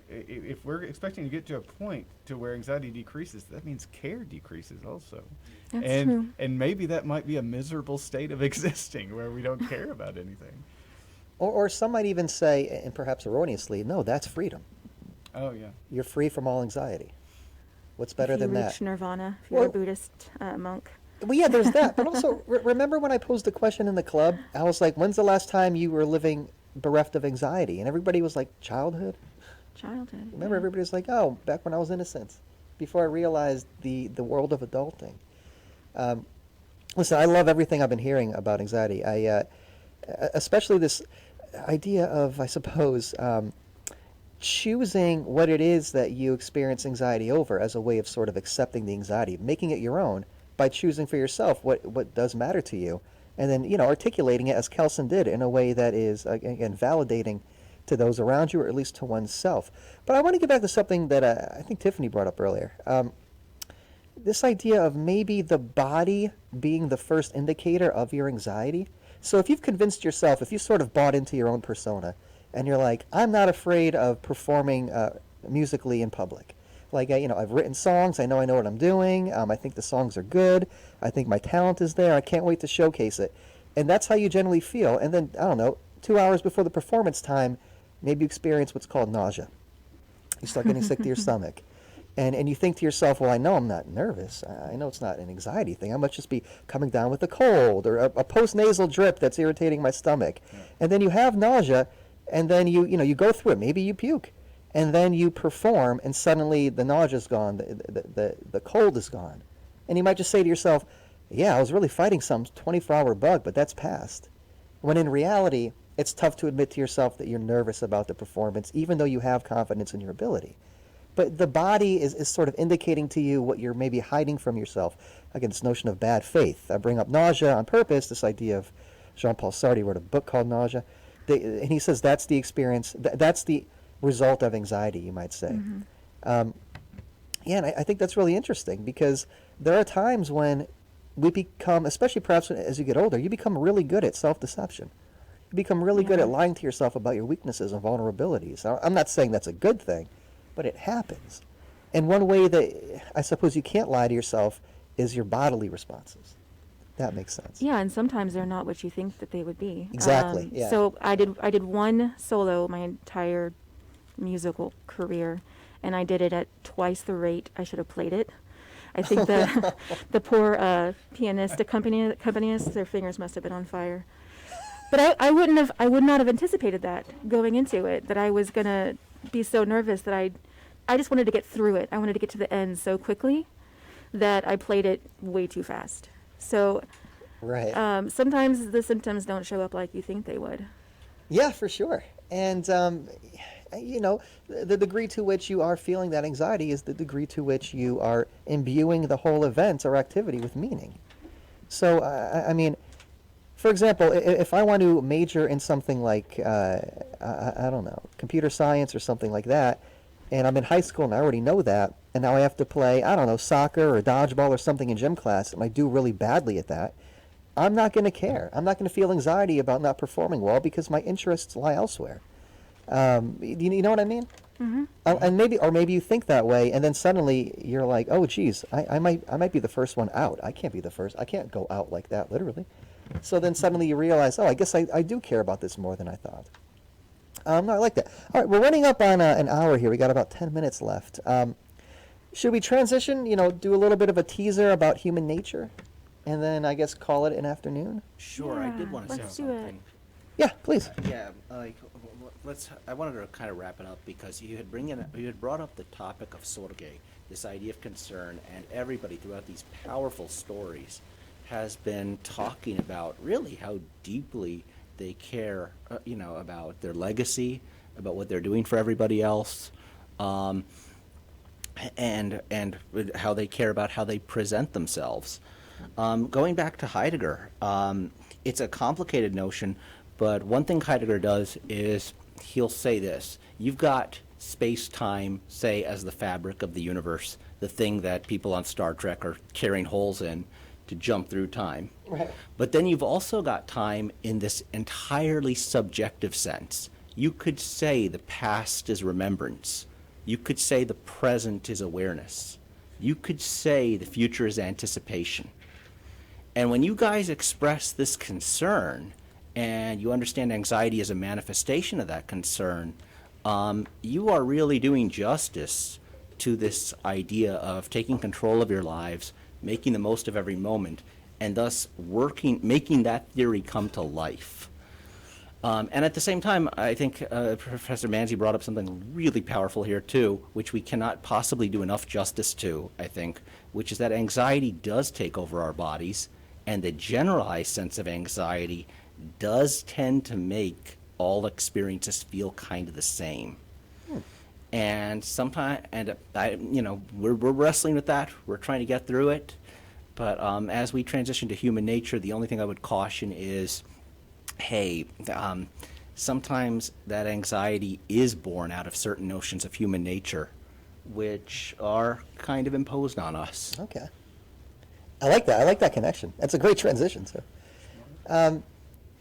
if we're expecting to get to a point to where anxiety decreases, that means care decreases also. That's true. And maybe that might be a miserable state of existing where we don't care about anything. Or some might even say, and perhaps erroneously, no, that's freedom. Oh, yeah. You're free from all anxiety. What's better If you than that? reach nirvana, if you're a Well- Buddhist monk. Well, yeah, there's that. But also, remember when I posed the question in the club? I was like, when's the last time you were living bereft of anxiety? And everybody was like, childhood. Childhood. Remember, yeah. everybody was like, oh, back when I was innocent, before I realized the world of adulting. Listen, I love everything I've been hearing about anxiety. Especially this idea of, I suppose, choosing what it is that you experience anxiety over as a way of sort of accepting the anxiety, making it your own by choosing for yourself what does matter to you, and then, articulating it as Kelson did in a way that is, again, validating to those around you, or at least to oneself. But I want to get back to something that I think Tiffany brought up earlier. This idea of maybe the body being the first indicator of your anxiety. So if you've convinced yourself, if you sort of bought into your own persona, and you're like, I'm not afraid of performing musically in public. Like, I've written songs, I know what I'm doing, I think the songs are good, I think my talent is there, I can't wait to showcase it. And that's how you generally feel. And then, I don't know, 2 hours before the performance time, maybe you experience what's called nausea. You start getting sick to your stomach. And you think to yourself, well, I know I'm not nervous. I know it's not an anxiety thing. I must just be coming down with a cold or a post-nasal drip that's irritating my stomach. Yeah. And then you have nausea, and then you go through it. Maybe you puke. And then you perform, and suddenly the nausea's gone, the cold is gone. And you might just say to yourself, yeah, I was really fighting some 24-hour bug, but that's passed. When in reality, it's tough to admit to yourself that you're nervous about the performance, even though you have confidence in your ability. But the body is sort of indicating to you what you're maybe hiding from yourself. Again, this notion of bad faith. I bring up nausea on purpose, this idea of Jean-Paul Sartre wrote a book called Nausea. And he says that's the experience, that's the result of anxiety, you might say. Mm-hmm. And I think that's really interesting, because there are times when we become, especially perhaps as you get older, you become really good at self-deception. You become really good at lying to yourself about your weaknesses and vulnerabilities. Now, I'm not saying that's a good thing, but it happens. And one way that I suppose you can't lie to yourself is your bodily responses. That makes sense. Yeah, and sometimes they're not what you think that they would be. Exactly. Yeah. So I did one solo my entire musical career, and I did it at twice the rate I should have played it. I think the poor pianist accompanist, their fingers must have been on fire. But I would not have anticipated that going into it, that I was gonna be so nervous that I just wanted to get through it. I wanted to get to the end so quickly that I played it way too fast. So right. Sometimes the symptoms don't show up like you think they would. Yeah, for sure. And, the degree to which you are feeling that anxiety is the degree to which you are imbuing the whole event or activity with meaning. So, I mean, for example, if I want to major in something like, I don't know, computer science or something like that, and I'm in high school and I already know that, and now I have to play, I don't know, soccer or dodgeball or something in gym class, and I do really badly at that, I'm not going to care. I'm not going to feel anxiety about not performing well because my interests lie elsewhere. You know what I mean? Mm-hmm. And maybe you think that way, and then suddenly you're like, oh, geez, I might be the first one out. I can't be the first. I can't go out like that, literally. So then suddenly you realize, oh, I guess I do care about this more than I thought. No, I like that. All right, we're running up on an hour here. We got about 10 minutes left. Should we transition, do a little bit of a teaser about human nature, and then I guess call it an afternoon? Sure, I did want to say let's do it. something. Yeah, please. I wanted to kind of wrap it up because you had brought up the topic of sorge, this idea of concern, and everybody throughout these powerful stories has been talking about really how deeply they care, about their legacy, about what they're doing for everybody else, and how they care about how they present themselves. Going back to Heidegger, it's a complicated notion, but one thing Heidegger does is he'll say this: you've got space-time, say, as the fabric of the universe, the thing that people on Star Trek are carrying holes in to jump through time. Right. But then you've also got time in this entirely subjective sense. You could say the past is remembrance, You could say the present is awareness. You could say the future is anticipation. And when you guys express this concern, and you understand anxiety as a manifestation of that concern, you are really doing justice to this idea of taking control of your lives, making the most of every moment, and thus making that theory come to life. And at the same time, I think Professor Manzi brought up something really powerful here too, which we cannot possibly do enough justice to, I think, which is that anxiety does take over our bodies, and the generalized sense of anxiety does tend to make all experiences feel kind of the same. And sometimes, we're wrestling with that. We're trying to get through it. But as we transition to human nature, the only thing I would caution is, hey, sometimes that anxiety is born out of certain notions of human nature, which are kind of imposed on us. Okay. I like that. I like that connection. That's a great transition. So,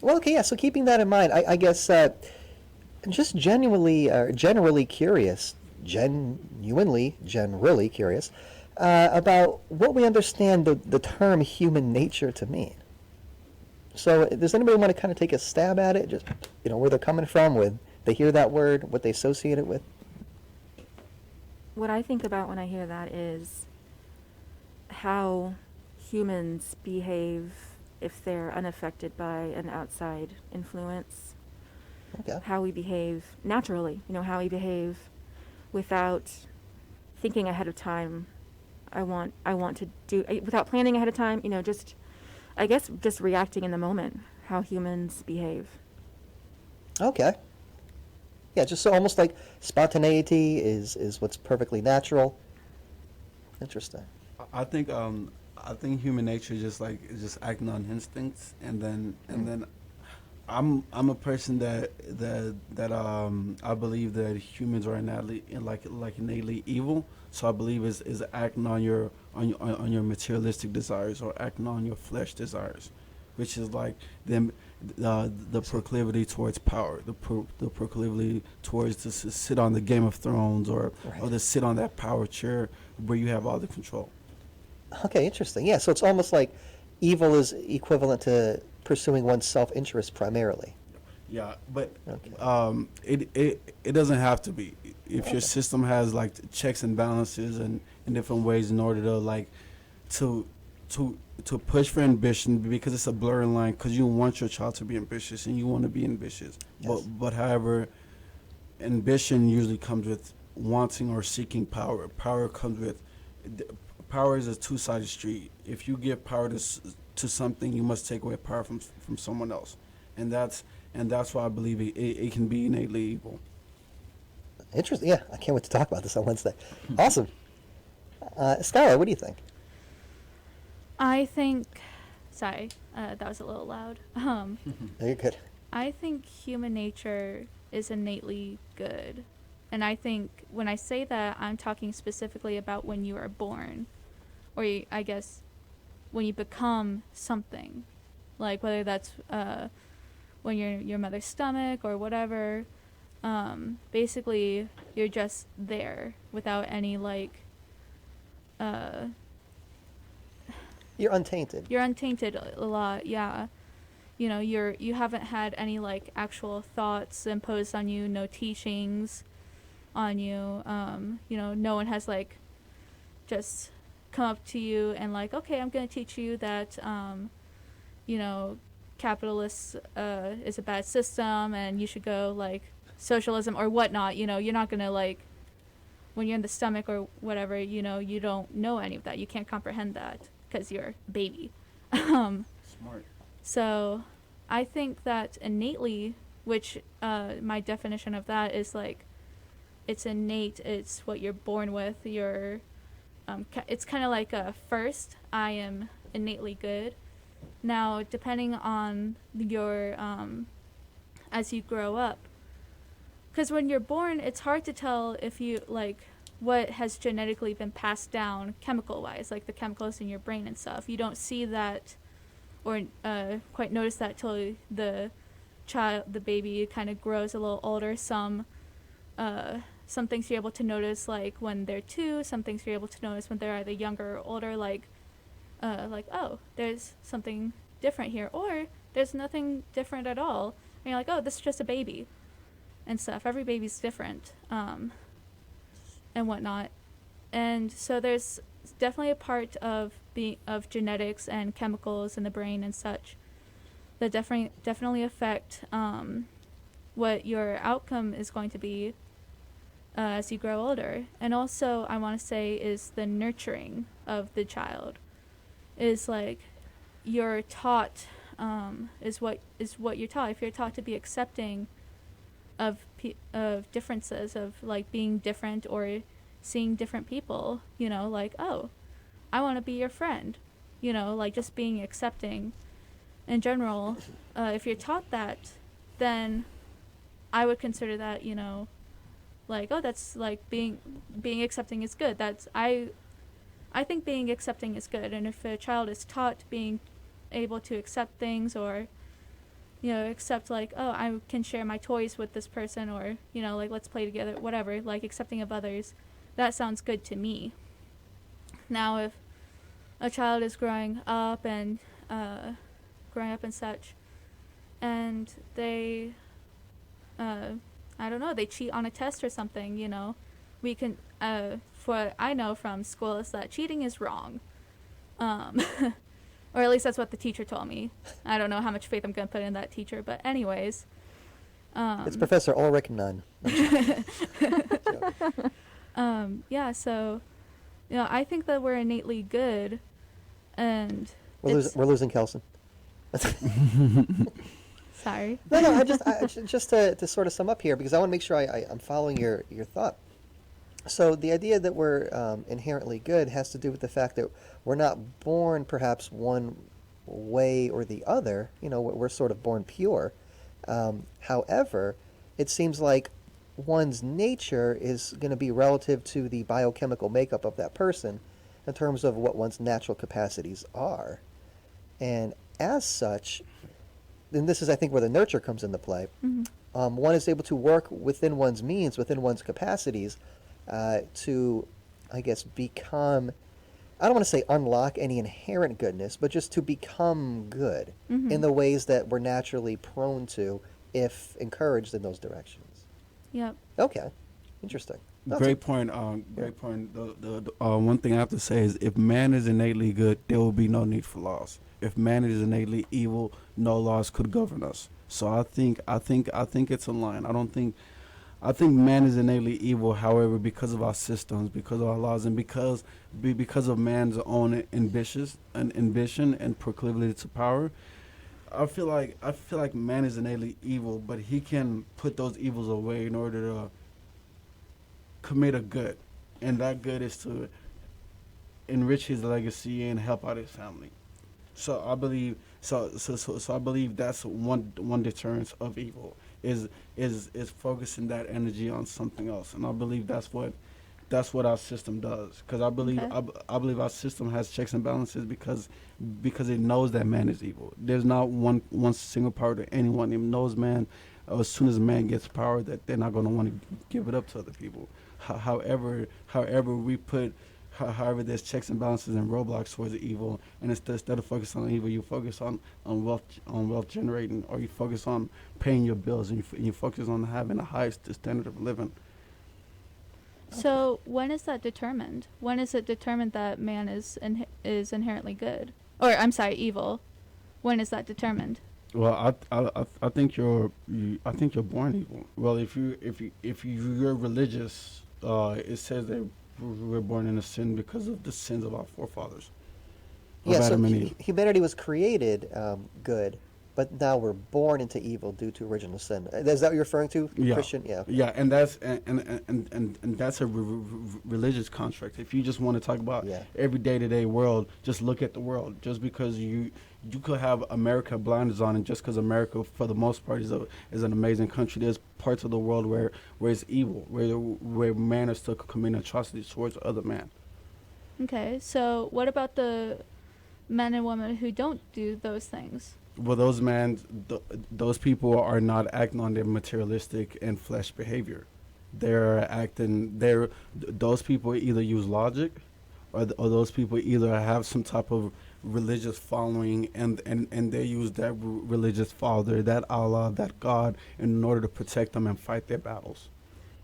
well, okay, yeah. So keeping that in mind, I guess just generally curious about what we understand the term human nature to mean. So does anybody want to kind of take a stab at it? Just, where they're coming from with, they hear that word, what they associate it with? What I think about when I hear that is how humans behave if they're unaffected by an outside influence. Okay. How we behave naturally, how we behave without thinking ahead of time. I want to do, without planning ahead of time, just reacting in the moment, how humans behave. Okay. Yeah, just so almost like spontaneity is what's perfectly natural. Interesting. I think human nature is just acting on instincts, and then I'm a person that I believe that humans are innately evil. So I believe is acting on your materialistic desires, or acting on your flesh desires, which is like the proclivity towards power, the proclivity towards to sit on the Game of Thrones, or to sit on that power chair where you have all the control. Okay, interesting. Yeah, so it's almost like evil is equivalent to pursuing one's self-interest primarily. Yeah, but Okay. it doesn't have to be. If your system has like checks and balances and in different ways in order to push for ambition, because it's a blurring line, because you want your child to be ambitious and you want to be ambitious. Yes. But however, ambition usually comes with wanting or seeking power. Power is a two-sided street. If you give power to something, you must take away power from someone else, and that's why I believe it can be innately evil. Interesting. Yeah, I can't wait to talk about this on Wednesday. Awesome. Skylar, what do you think? I think, sorry, that was a little loud. You're good. I think human nature is innately good. And I think when I say that, I'm talking specifically about when you are born, or I guess when you become something, like whether that's when you're in your mother's stomach or whatever. Basically, you're just there without any You're untainted. You're untainted a lot, yeah. You haven't had any actual thoughts imposed on you, no teachings on you. No one has just come up to you and okay, I'm gonna teach you that capitalist is a bad system and you should go socialism or whatnot. You're not gonna when you're in the stomach or whatever, you don't know any of that. You can't comprehend that because you're a baby. Smart. So I think that innately, which my definition of that is it's innate, it's what you're born with. It's kind of like first, I am innately good. Now, depending on your, as you grow up, because when you're born, it's hard to tell if you, what has genetically been passed down chemical-wise, the chemicals in your brain and stuff. You don't see that or quite notice that till the baby kind of grows a little older. Some some things you're able to notice like when they're 2, some things you're able to notice when they're either younger or older, like oh, there's something different here, or there's nothing different at all, and you're like, oh, this is just a baby and stuff. Every baby's different, and whatnot. And so there's definitely a part of genetics and chemicals in the brain and such that definitely affect what your outcome is going to be as you grow older. And also, I want to say, is the nurturing of the child. Is like you're taught is what you're taught. If you're taught to be accepting of differences, of like being different or seeing different people, like, oh, I want to be your friend, like just being accepting in general. If you're taught that, then I would consider that, like, oh, that's like being accepting is good. I think being accepting is good. And if a child is taught being able to accept things, or accept like, oh, I can share my toys with this person, or like, let's play together, whatever, like accepting of others, that sounds good to me. Now, if a child is growing up and such, and they I don't know, they cheat on a test or something, we can for what I know from school is that cheating is wrong, or at least that's what the teacher told me. I don't know how much faith I'm gonna put in that teacher, but anyways, It's Professor Ulrich Nunn. Yeah, so I think that we're innately good, and We're losing Kelson. Sorry. No, I just to sort of sum up here, because I want to make sure I'm following your thought. So the idea that we're inherently good has to do with the fact that we're not born perhaps one way or the other. We're sort of born pure. However, it seems like one's nature is going to be relative to the biochemical makeup of that person in terms of what one's natural capacities are. And as such, and this is, I think, where the nurture comes into play, one is able to work within one's means, within one's capacities, to, I guess, become, I don't want to say unlock any inherent goodness, but just to become good in the ways that we're naturally prone to if encouraged in those directions. Yep. Okay. Interesting. Great point. Great point. The one thing I have to say is, if man is innately good, there will be no need for laws. If man is innately evil, no laws could govern us. So I think it's a line. I think man is innately evil. However, because of our systems, because of our laws, and because of man's own ambition and proclivity to power, I feel like man is innately evil, but he can put those evils away in order to commit a good, and that good is to enrich his legacy and help out his family. So I believe I believe that's one deterrence of evil is focusing that energy on something else, and I believe that's what our system does, because I believe I believe our system has checks and balances because it knows that man is evil. There's not one single power to anyone. It knows man, as soon as man gets power, that they're not going to want to give it up to other people. However there's checks and balances and roadblocks towards the evil, and instead of focusing on evil, you focus on wealth generating, or you focus on paying your bills, and you focus on having the highest standard of living. So when is that determined? When is it determined that man is inherently good, or I'm sorry, evil? When is that determined? Well, I think you're born evil. Well, if you're religious, it says that we're born in a sin because of the sins of our forefathers. Yeah, so humanity was created good, but now we're born into evil due to original sin. Is that what you're referring to, yeah. Christian? Yeah. Yeah, and that's and that's a religious construct. If you just want to talk about every day-to-day world, just look at the world. Just because you could have America blinders on, and just because America, for the most part, is an amazing country, there's parts of the world where it's evil, where man is still committing atrocities towards other man. Okay, so what about the men and women who don't do those things? Well, those people are not acting on their materialistic and flesh behavior. those people either use logic, or those people either have some type of religious following, and they use that religious father, that Allah, that God, in order to protect them and fight their battles.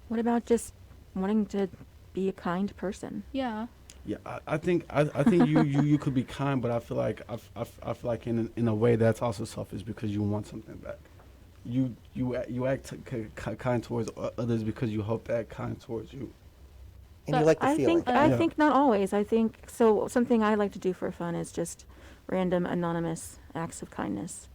What about just wanting to be a kind person? Yeah. Yeah, I think you could be kind, but I feel like I feel like in a way that's also selfish because you want something back. You act kind towards others because you hope they act kind towards you. And you like the I feeling. think I Yeah. think not always. I think so. Something I like to do for fun is just random anonymous acts of kindness,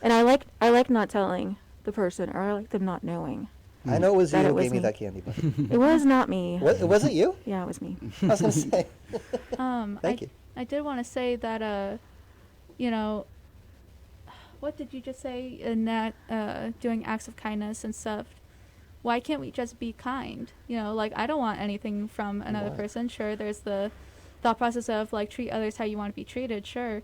and I like not telling the person, or I like them not knowing. I know it was you That it who was gave me me. that candy bar. It was not me. Was it you? Yeah, it was me. I was going to say. Thank you. I did want to say that, you know, what did you just say in that doing acts of kindness and stuff? Why can't we just be kind? You know, like, I don't want anything from another Right. person. Sure, there's the thought process of, like, treat others how you want to be treated, sure.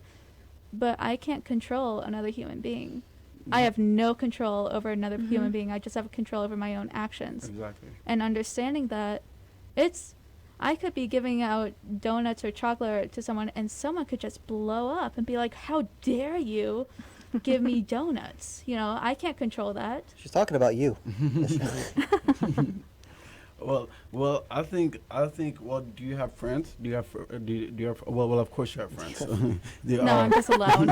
But I can't control another human being. I have no control over another human being. I just have control over my own actions. Exactly. And understanding that I could be giving out donuts or chocolate to someone, and someone could just blow up and be like, how dare you give me donuts? You know, I can't control that. She's talking about you. Well, I think. Well, do you have friends? Do you have? Well, of course you have friends. No, I'm just alone.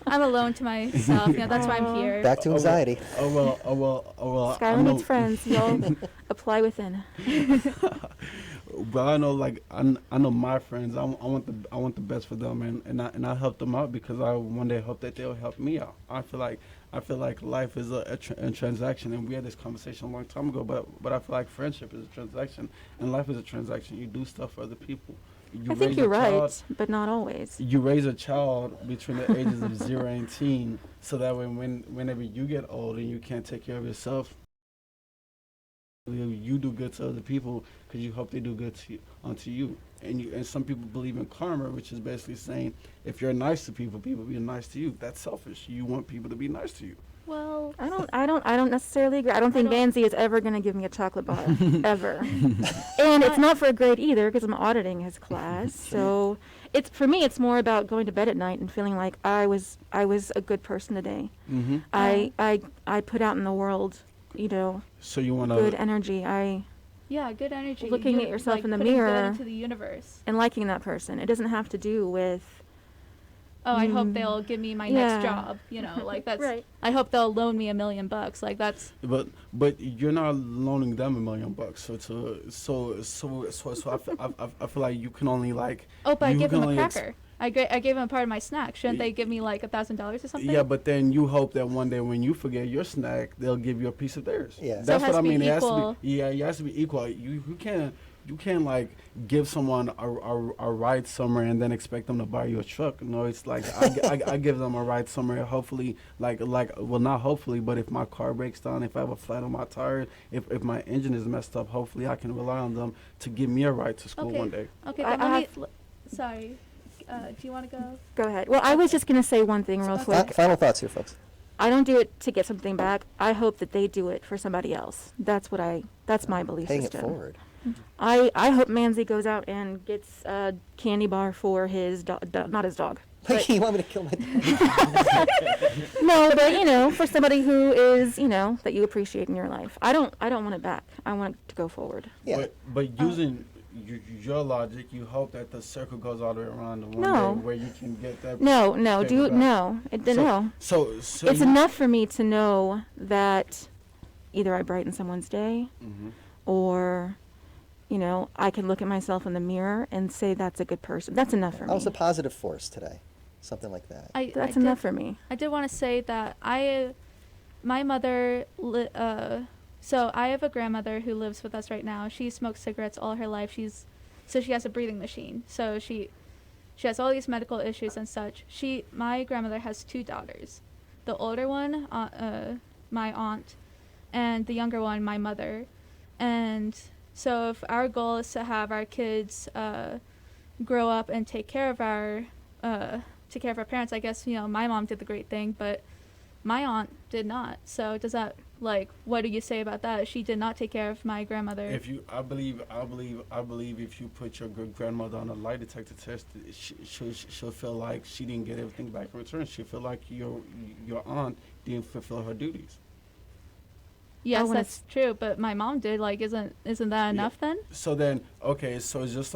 I'm alone to myself. You know, that's why I'm here. Back to anxiety. Oh well. Skylar needs friends. Y'all apply within. But I know, like, I know my friends. I want the best for them, and I help them out because I one day hope that they'll help me out. I feel like life is a transaction, and we had this conversation a long time ago. But I feel like friendship is a transaction, and life is a transaction. You do stuff for other people. I think you're right, but not always. You raise a child between the ages of 0 and teen, so that whenever you get old and you can't take care of yourself, you do good to other people because you hope they do good unto you. And some people believe in karma, which is basically saying if you're nice to people, people be nice to you. That's selfish. You want people to be nice to you. Well, I don't necessarily agree. I don't think Nancy is ever going to give me a chocolate bar, ever. And it's not for a grade either, because I'm auditing his class. So for me, it's more about going to bed at night and feeling like I was a good person today. Mm-hmm. I put out in the world, you know, So you want good to. energy. yeah, good energy. Looking at yourself like, in the putting good mirror. into the universe. And liking that person. It doesn't have to do with. Oh, I hope they'll give me my next Yeah. job. You know, like that's. Right. I hope they'll loan me $1 million. Like that's. But you're not loaning them $1 million. So I feel like you can only like. Oh, but I you gave can them a only cracker. I gave them part of my snack. Shouldn't they give me like $1,000 or something? Yeah, but then you hope that one day when you forget your snack, they'll give you a piece of theirs. Yeah. So it That's has what I to be mean. equal. It has to be equal. You can't like give someone a ride somewhere and then expect them to buy you a truck. No, it's like I give them a ride somewhere. Hopefully, well, not hopefully, but if my car breaks down, if I have a flat on my tire, if my engine is messed up, hopefully I can rely on them to give me a ride to school one day. Okay, I- but I let me. Sorry. Do you want to go? Go ahead. Well, I was just going to say one thing real quick. Final thoughts here, folks. I don't do it to get something back. I hope that they do it for somebody else. That's my belief Paying system. it forward. I hope Manzi goes out and gets a candy bar for his not his dog. Like, But, you want me to kill my dog? no, but for somebody who is, that you appreciate in your life. I don't want it back. I want it to go forward. Yeah. But using your logic, you hope that the circle goes all the way around and one No. day where you can get that. No, paper back. no. So It's enough for me to know that either I brighten someone's day, Mhm. or, I can look at myself in the mirror and say that's a good person. That's enough for I me. was a positive force today. Something like that. That's enough for me. I did want to say that my mother, so I have a grandmother who lives with us right now. She smoked cigarettes all her life. So she has a breathing machine. So she has all these medical issues and such. My grandmother has 2 daughters. The older one, my aunt, and the younger one, my mother. And so if our goal is to have our kids grow up and take care of our parents, I guess my mom did the great thing, but my aunt did not. So does that Like, what do you say about that? She did not take care of my grandmother. I believe if you put your grandmother on a lie detector test, she'll feel like she didn't get everything back in return. She'll feel like your aunt didn't fulfill her duties. Yes, wanna that's true, but my mom did. Like, isn't that enough then? So then, okay, so it's just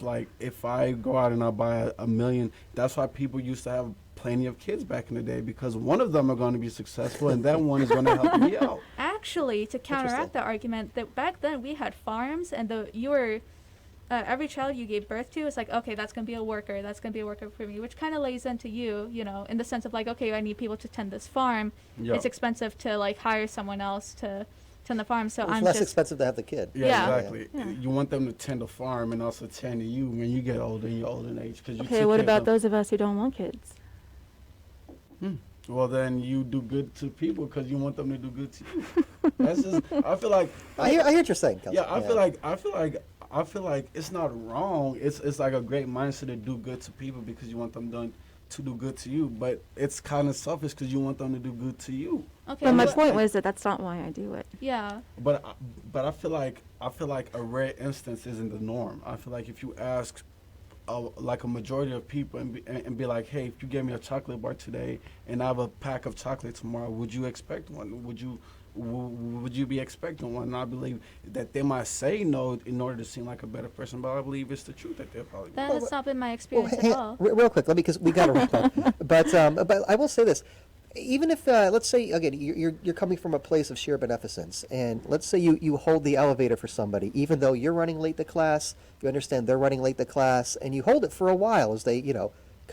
like if I go out and I buy a million, that's why people used to have plenty of kids back in the day, because one of them are going to be successful and that one is going to help me out. Actually, to counteract the argument, that back then we had farms, and every child you gave birth to is like, okay, that's going to be a worker. That's going to be a worker for me, which kind of lays into you, in the sense of like, okay, I need people to tend this farm. Yeah. It's expensive to like hire someone else to tend the farm. So It's I'm less just expensive to have the kid. Yeah. Exactly. Yeah. You want them to tend a farm and also tend to you when you get older in your older age. Cause you Okay, took what care about of those of us who don't want kids? Well, then you do good to people because you want them to do good to you. That's just. I feel like. I hear what you're saying, Kelsey. Yeah, I feel like it's not wrong. It's like a great mindset to do good to people because you want them to do good to you. But it's kind of selfish because you want them to do good to you. okay. But my but- point was that that's not why I do it. Yeah. But I feel like a rare instance isn't the norm. I feel like if you ask like a majority of people and be like, hey, if you gave me a chocolate bar today and I have a pack of chocolate tomorrow, would you expect one? Would you be expecting one? And I believe that they might say no in order to seem like a better person, but I believe it's the truth that they're probably. That Well, has not been my Well, experience hang at on, all. real quick, because we got to wrap up. But I will say this: even if let's say again you're coming from a place of sheer beneficence, and let's say you hold the elevator for somebody, even though you're running late to class, you understand they're running late to class, and you hold it for a while as they kind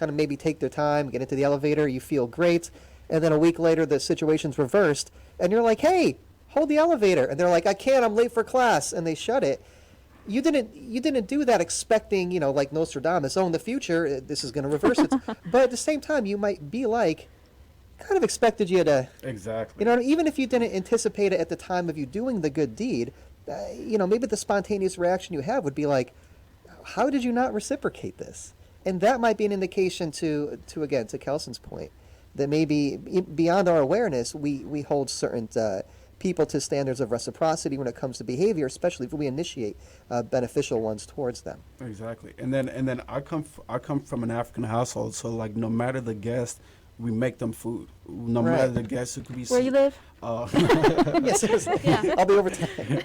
of maybe take their time, get into the elevator, you feel great, and then a week later the situation's reversed, and you're like, hey, hold the elevator, and they're like, I can't, I'm late for class, and they shut it. You didn't do that expecting, like Nostradamus, in the future this is going to reverse it. But at the same time, you might be like, kind of expected you to, Exactly. even if you didn't anticipate it at the time of you doing the good deed, maybe the spontaneous reaction you have would be like, how did you not reciprocate this? And that might be an indication to Kelson's point, that maybe beyond our awareness, we hold certain people to standards of reciprocity when it comes to behavior, especially if we initiate beneficial ones towards them. Exactly. And then I come from an African household, so like no matter the guest, we make them food. No Right. matter the guest, it could be. Where you live? Yes, Yeah. I'll be over time.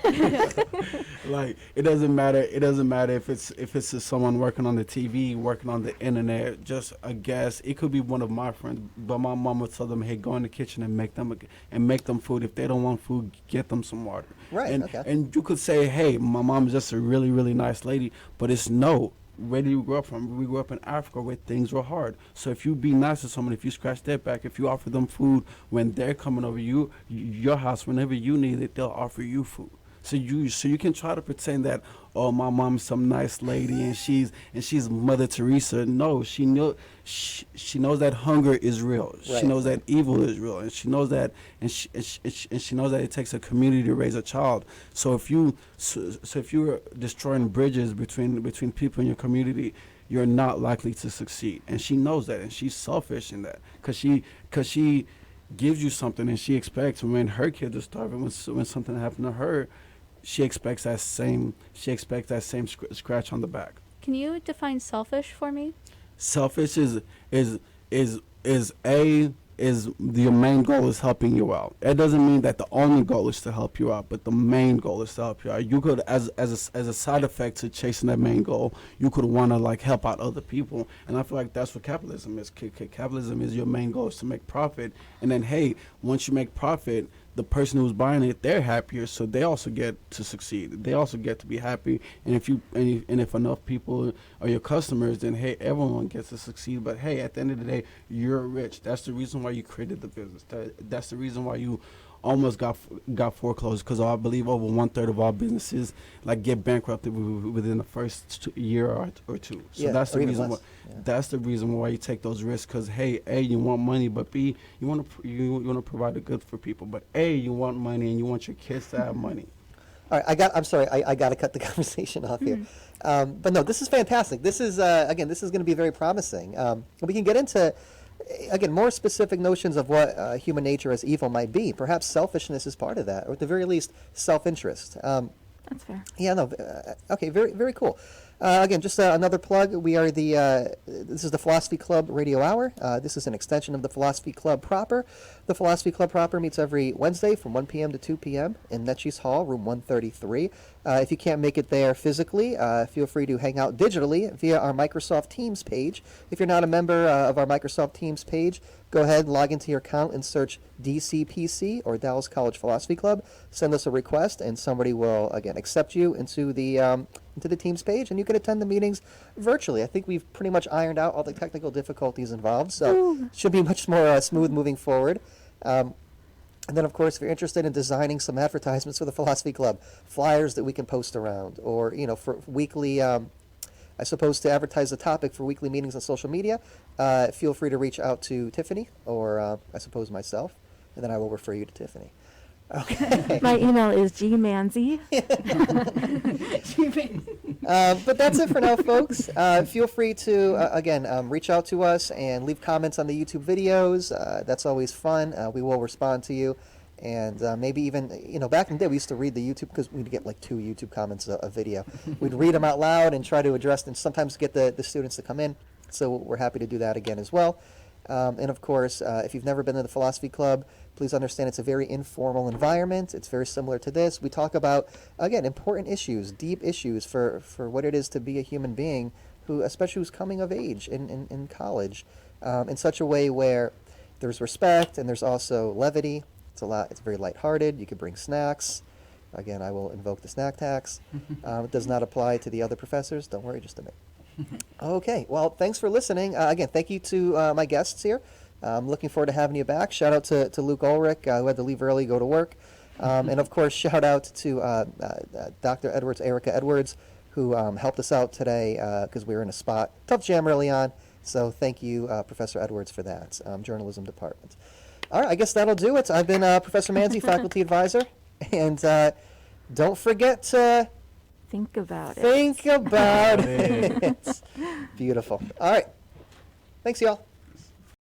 Like it doesn't matter. It doesn't matter if it's someone working on the TV, working on the internet, just a guest. It could be one of my friends, but my mom would tell them, "Hey, go in the kitchen and make them food. If they don't want food, get them some water." Right, And okay. and you could say, "Hey, my mom is just a really really nice lady," but it's no. Where do you grow up from? We grew up in Africa where things were hard. So if you be nice to someone, if you scratch their back, if you offer them food when they're coming over your house, whenever you need it, they'll offer you food. So you can try to pretend that, oh, my mom's some nice lady and she's Mother Teresa. No, she knows that hunger is real. Right. She knows that evil is real, and she knows that she knows that it takes a community to raise a child. So if you're destroying bridges between people in your community, you're not likely to succeed. And she knows that, and she's selfish in that, because she gives you something and she expects when her kids are starving, when something happened to her, she expects that same scratch on the back. Can you define selfish for me? Selfish is your main goal is helping you out. It doesn't mean that the only goal is to help you out, but the main goal is to help you out. You could, as a side effect to chasing that main goal, you could want to like help out other people. And I feel like that's what capitalism is. Capitalism is your main goal is to make profit, and then hey, once you make profit, the person who's buying it, they're happier, so they also get to succeed. They also get to be happy. And if enough people are your customers, then hey, everyone gets to succeed. But hey, at the end of the day, you're rich. That's the reason why you created the business. That's the reason why you almost got foreclosed, because I believe over 1/3 of all businesses like get bankrupted within the first year or two. So Yeah, that's or the even reason less. why. Yeah. That's the reason why you take those risks. Because hey, A, you want money, but B, you want to provide the good for people. But A, you want money and you want your kids to have money. All right, I'm sorry, I got to cut the conversation off here. But no, this is fantastic. This is, again, this is going to be very promising. We can get into, again, more specific notions of what human nature as evil might be. Perhaps selfishness is part of that, or at the very least, self-interest. That's fair. Yeah, no, okay, very, very cool. Again, just another plug. We are this is the Philosophy Club Radio Hour. This is an extension of the Philosophy Club proper. The Philosophy Club proper meets every Wednesday from 1 p.m. to 2 p.m. in Netchie's Hall, room 133. If you can't make it there physically, feel free to hang out digitally via our Microsoft Teams page. If you're not a member of our Microsoft Teams page, go ahead and log into your account and search DCPC or Dallas College Philosophy Club. Send us a request, and somebody will, again, accept you into the Teams page, and you can attend the meetings virtually. I think we've pretty much ironed out all the technical difficulties involved, so it should be much more smooth moving forward. And then, of course, if you're interested in designing some advertisements for the Philosophy Club, flyers that we can post around, or, for weekly, I suppose, to advertise the topic for weekly meetings on social media, feel free to reach out to Tiffany, or I suppose myself, and then I will refer you to Tiffany. Okay. My email is gmanzi. But that's it for now, folks. Feel free to, again, reach out to us and leave comments on the YouTube videos. That's always fun. We will respond to you. And maybe even, back in the day, we used to read the YouTube, because we'd get like 2 YouTube comments a video. We'd read them out loud and try to address them, sometimes get the students to come in. So we're happy to do that again as well. And of course, if you've never been to the Philosophy Club, please understand it's a very informal environment. It's very similar to this. We talk about, again, important issues, deep issues for what it is to be a human being, especially who's coming of age in college, in such a way where there's respect and there's also levity. It's very lighthearted. You can bring snacks. Again, I will invoke the snack tax. It does not apply to the other professors. Don't worry, just a minute. Okay, well, thanks for listening. Again, thank you to my guests here. I'm looking forward to having you back. Shout out to Luke Ulrich, who had to leave early, go to work. And of course, shout out to Dr. Edwards, Erica Edwards, who helped us out today because we were in a spot. Tough jam early on. So thank you, Professor Edwards, for that, Journalism Department. All right, I guess that'll do it. I've been Professor Manzi, Faculty Advisor. And don't forget to... Think about it. Think about it. Beautiful. All right. Thanks, y'all.